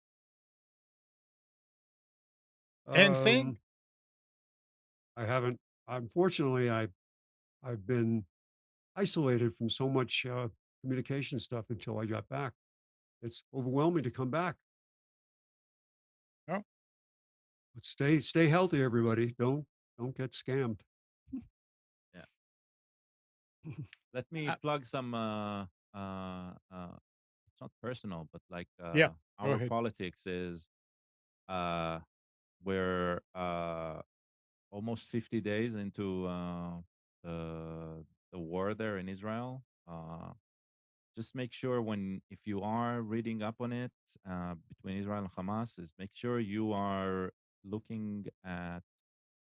anything? Um, I haven't. Unfortunately, I've been isolated from so much communication stuff until I got back. It's overwhelming to come back. No. But stay healthy, everybody. Don't get scammed. Yeah. Let me Uh, plug some. It's not personal, but like yeah, go our ahead. politics is uh, we're almost 50 days into the war there in Israel. Just make sure when if you are reading up on it between Israel and Hamas, is make sure you are looking at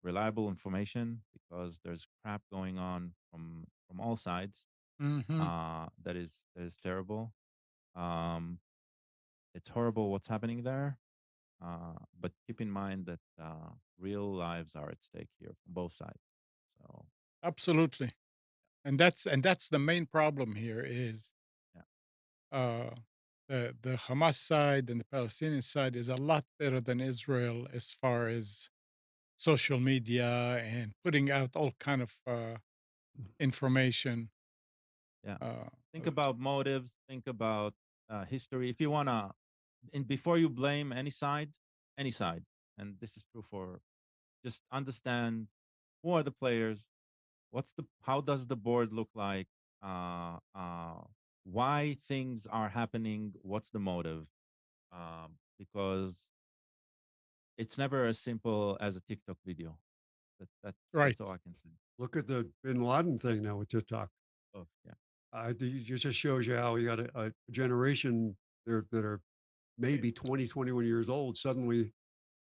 reliable information because there's crap going on from all sides. Hmm. That is terrible. Um, it's horrible what's happening there. But keep in mind that real lives are at stake here from both sides. So Absolutely. And that's the main problem here is yeah, uh, the Hamas side and the Palestinian side is a lot better than Israel as far as social media and putting out all kind of information. yeah. Uh, Think uh, about motives. Think about history. If you wanna, and before you blame any side, and this is true for, just understand who are the players. How does the board look like? Uh, uh, why things are happening? What's the motive? Because it's never as simple as a TikTok video. That's right, all I can say. Look at the Bin Laden thing now with TikTok. Oh yeah, It just shows you how you got a generation there that are maybe 20, 21 years old suddenly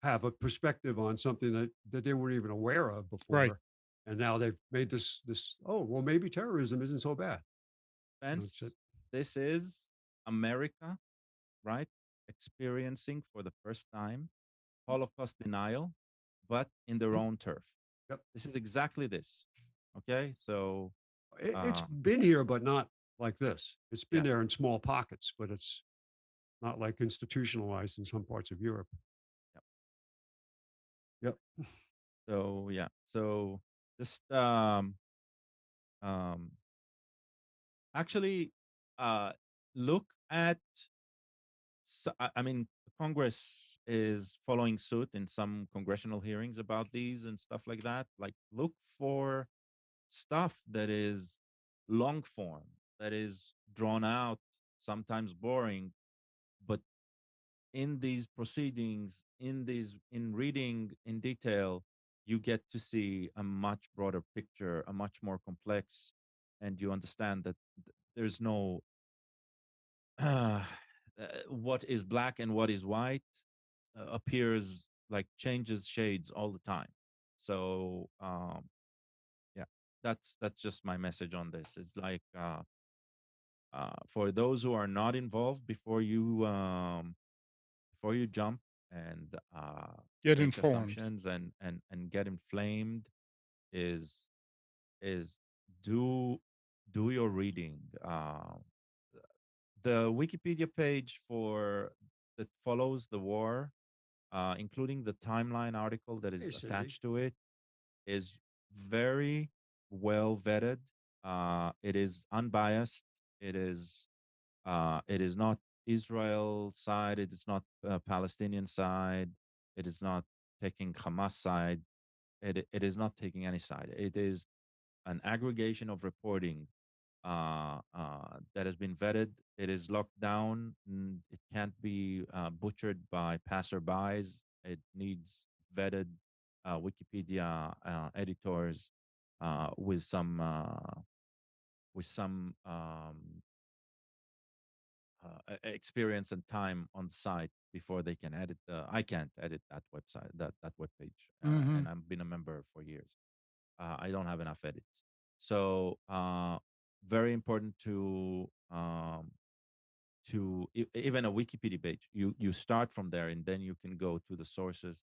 have a perspective on something that they weren't even aware of right. before. And now they've made this, oh, well, maybe terrorism isn't so bad. It's Spence, this is America, right? Experiencing for the first time Holocaust denial, but in their own turf. yep. This is exactly this. Okay, so It's uh, been here, but not like this. It's been yeah, there in small pockets, but it's not like institutionalized in some parts of Europe. yeah. Yep. So yeah, so just um, actually uh, look at. I mean, Congress is following suit in some congressional hearings about these and stuff like that. Like, look for stuff that is long form, that is drawn out, sometimes boring, but in these proceedings, in reading in detail, you get to see a much broader picture, a much more complex, and you understand that there's no what is black and what is white appears like changes shades all the time. So yeah, that's just my message on this. It's like for those who are not involved, before you jump and Get make informed. assumptions and get inflamed, is is do do your reading. The Wikipedia page for that follows the war, including the timeline article that Hey, is Cindy. attached to it, is very well vetted. It is unbiased. It is not Israel side. It is not Palestinian side. It is not taking Hamas side. It is not taking any side. It is an aggregation of reporting that has been vetted. It is locked down. It can't be butchered by passerbys. It needs vetted Wikipedia editors with some experience and time on site before they can edit. I can't edit that website, that web page, Hmm. and I've been a member for years. I don't have enough edits. So very important to even a Wikipedia page. You start from there and then you can go to the sources.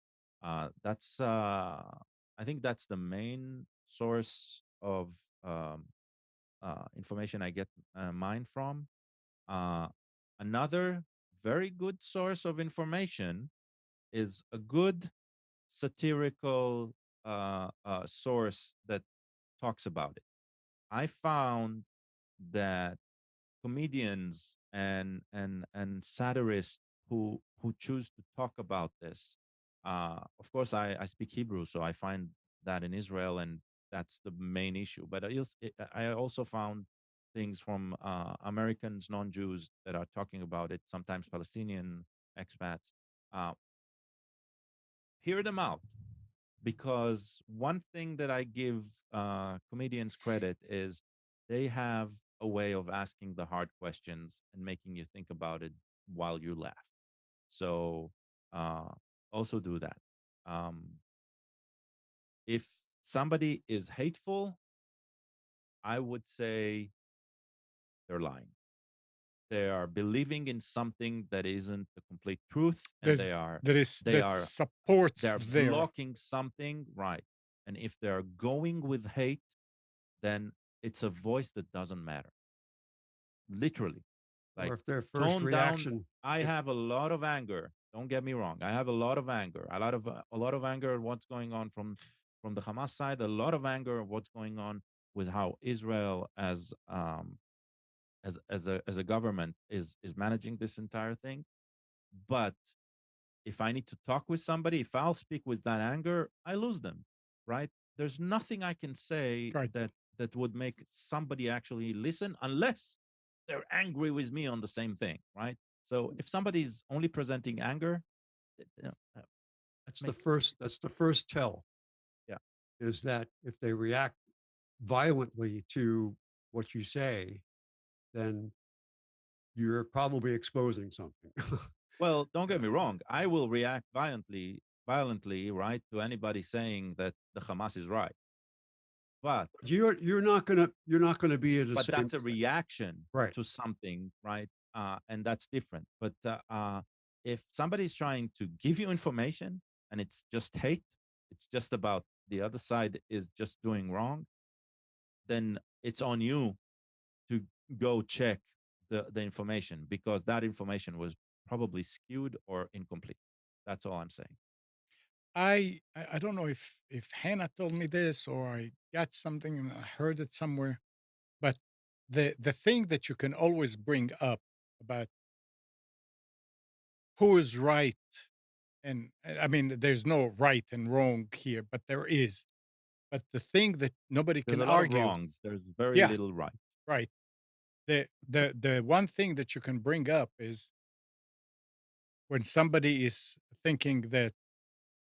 That's I think that's the main source of information I get mine from. Uh, Another very good source of information is a good satirical source that talks about it. I found that comedians and satirists who choose to talk about this. Of course, I speak Hebrew, so I find that in Israel and That's the main issue. But I also found things from Americans, non-Jews, that are talking about it. Sometimes Palestinian expats. Uh, Hear them out, because one thing that I give comedians credit is they have a way of asking the hard questions and making you think about it while you laugh. So uh, also do that. Um, if somebody is hateful, I would say they're lying. They are believing in something that isn't the complete truth, and That they that are supports they're their blocking something, right? And if they're going with hate, then it's a voice that doesn't matter. Literally, Or like, if their first tone down. reaction, I if have a lot of anger. Don't get me wrong. I have a lot of anger. A lot of anger at what's going on from the Hamas side. A lot of anger at what's going on with how Israel as a government is managing this entire thing. But if I need to talk with somebody, if I'll speak with that anger, I lose them, right? There's nothing I can say right. that would make somebody actually listen, unless they're angry with me on the same thing, right? So if somebody's only presenting anger, you know, that's the make first that's the first tell, yeah. is that if they react violently to what you say, then you're probably exposing something. Well, don't get me wrong. I will react violently, right, to anybody saying that the Hamas is right. But You're not gonna be in the but same. that's a reaction Right. to something, right? And that's different. But if somebody's trying to give you information and it's just hate, it's just about the other side is just doing wrong, then it's on you to go check the information, because that information was probably skewed or incomplete. That's all I'm saying. I don't know if Hannah told me this or I got something and I heard it somewhere, but the thing that you can always bring up about who is right, and I mean there's no right and wrong here, but there is. But the thing that nobody There's can a lot of argue, wrongs. There's very yeah, little right. right. The one thing that you can bring up is when somebody is thinking that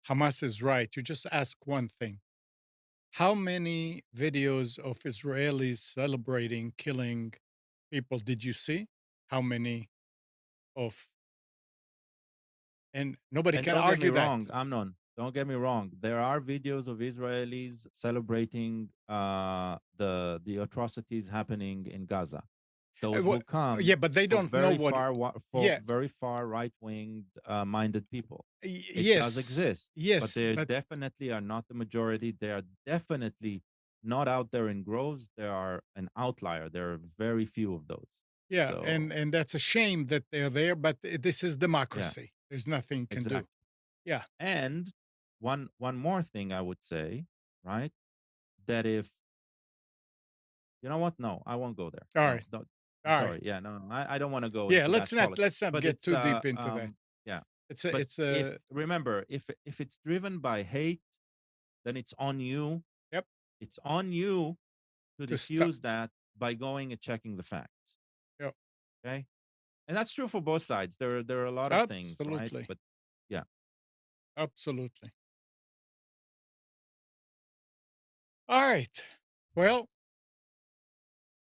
Hamas is right, you just ask one thing. How many videos of Israelis celebrating killing people did you see? How many of and nobody And can don't get me argue that. wrong, Amnon. Don't get me wrong. There are videos of Israelis celebrating the atrocities happening in Gaza. Those Wha will come Yeah, but they don't know what for yeah, very far right wing minded people. It does yes, exist, but yes, they but definitely are not the majority. They are definitely not out there in groves. They are an outlier. There are very few of those. yeah, So and that's a shame that they're there, but this is yeah, democracy. There's nothing you can do. exactly. Yeah. And one more thing I would say, right? That if you know what, no, I won't go there. All No, right. don't. I'm All right. sorry. Yeah, no, no, I don't want to go Yeah, into that let's not but get it's too deep into that. yeah. It's a But it's if a remember, if it's driven by hate, then it's on you. yep, It's on you to to stop. diffuse that by going and checking the facts. Yep. Okay, and that's true for both sides. There are a lot of things, right? Absolutely. But yeah, Absolutely. All right. Well,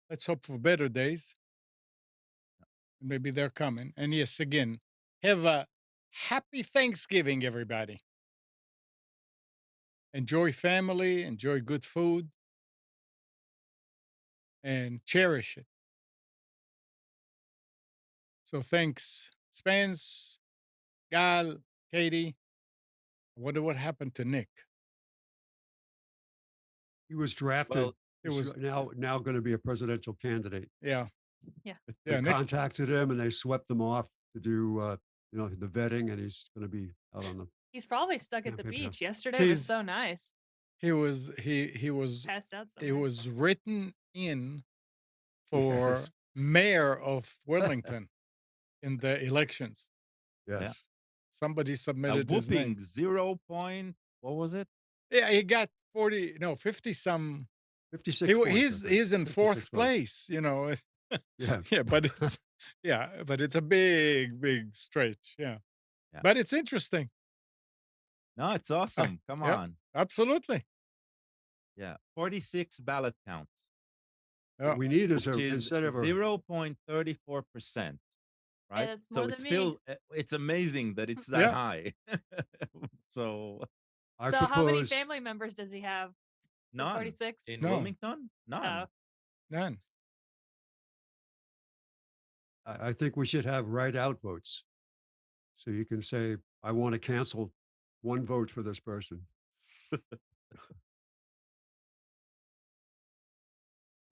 let's hope for better days. Maybe they're coming. And yes, again, have a happy Thanksgiving, everybody. Enjoy family, enjoy good food, and cherish it. So thanks, Spence, Gal, Katie. I wonder what happened to Nick. He was drafted. well, It He's was, now going to be a presidential candidate. yeah, Yeah. They yeah, Nick. contacted him and they swept him off to do the vetting, and he's going to be out on the He's probably stuck at the campaign trail. beach. Yesterday was He's so nice. he was Passed out he somewhere. was written in Yes, for mayor of Wilmington in the elections. yeah, yes. Somebody a submitted his name. whooping 0 point. What was it? Yeah, he got 40, no, 50 some. 56 points. I He's think. he's in 56 fourth votes. place, Yeah. Yeah, but it's a big stretch. Yeah. Yeah. But it's interesting. No, it's awesome. Come Yep, on. absolutely. Yeah. 46 ballot counts, Yeah. What we need is which a is instead of a 0.34%. Hey, Right? that's So more it's than me. still, it's amazing that it's that Yeah. high. So I So how many propose family members does he have? So none 46? in No. Wilmington. None. Oh. None. I think we should have write out votes. So you can say, I want to cancel one vote for this person.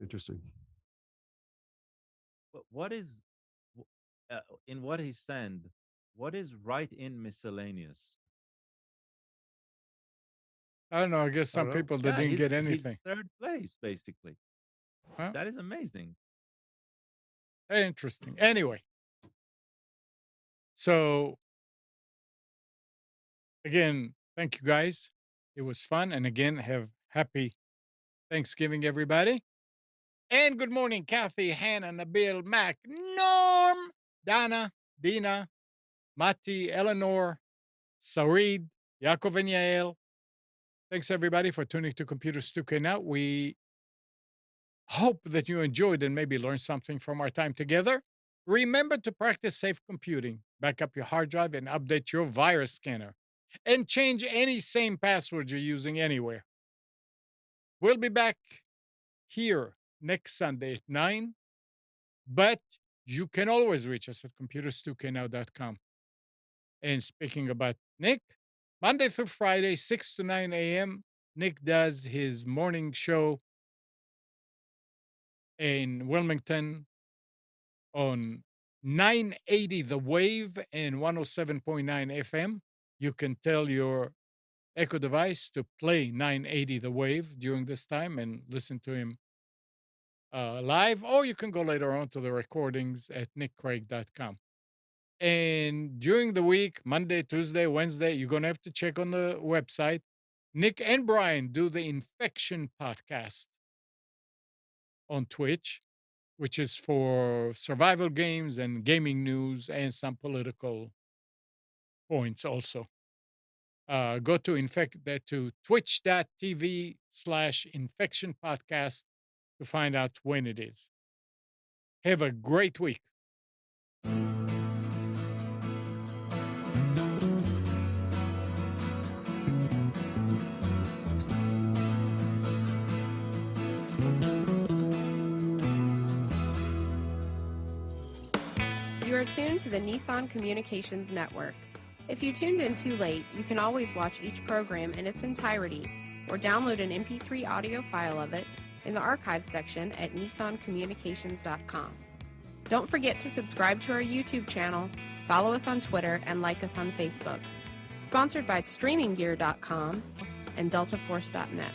Interesting. But what is in what he sent? What is right in miscellaneous? I don't know. I guess I some don't know. people Yeah, didn't get he's anything. third place basically. Well, That is amazing. interesting. Anyway, so again, thank you guys. It was fun. And again, have happy Thanksgiving, everybody. And good morning, Kathy, Hannah, Nabil, Mac, Norm, Dana, Dina, Mati, Eleanor, Sarid, Yaakov, and Yael. Thanks, everybody, for tuning to Computers 2K Now. We hope that you enjoyed and maybe learned something from our time together. Remember to practice safe computing, back up your hard drive, and update your virus scanner, and change any same password you're using anywhere. We'll be back here next Sunday at 9, but you can always reach us at computers2know.com. And speaking about Nick, Monday through Friday, 6 to 9 a.m., Nick does his morning show in Wilmington on 980 The Wave and 107.9 FM. You can tell your Echo device to play 980 The Wave during this time and listen to him live, or you can go later on to the recordings at nickcraig.com. And during the week, Monday, Tuesday, Wednesday, you're going to have to check on the website. Nick and Brian do the Infection podcast on Twitch, which is for survival games and gaming news and some political points also. Go to twitch.tv/infection podcast to find out when it is. Have a great week. You are tuned to the Nissan Communications Network. If you tuned in too late, you can always watch each program in its entirety or download an MP3 audio file of it in the archives section at nissancommunications.com. Don't forget to subscribe to our YouTube channel, follow us on Twitter, and like us on Facebook. Sponsored by StreamingGear.com and DeltaForce.net.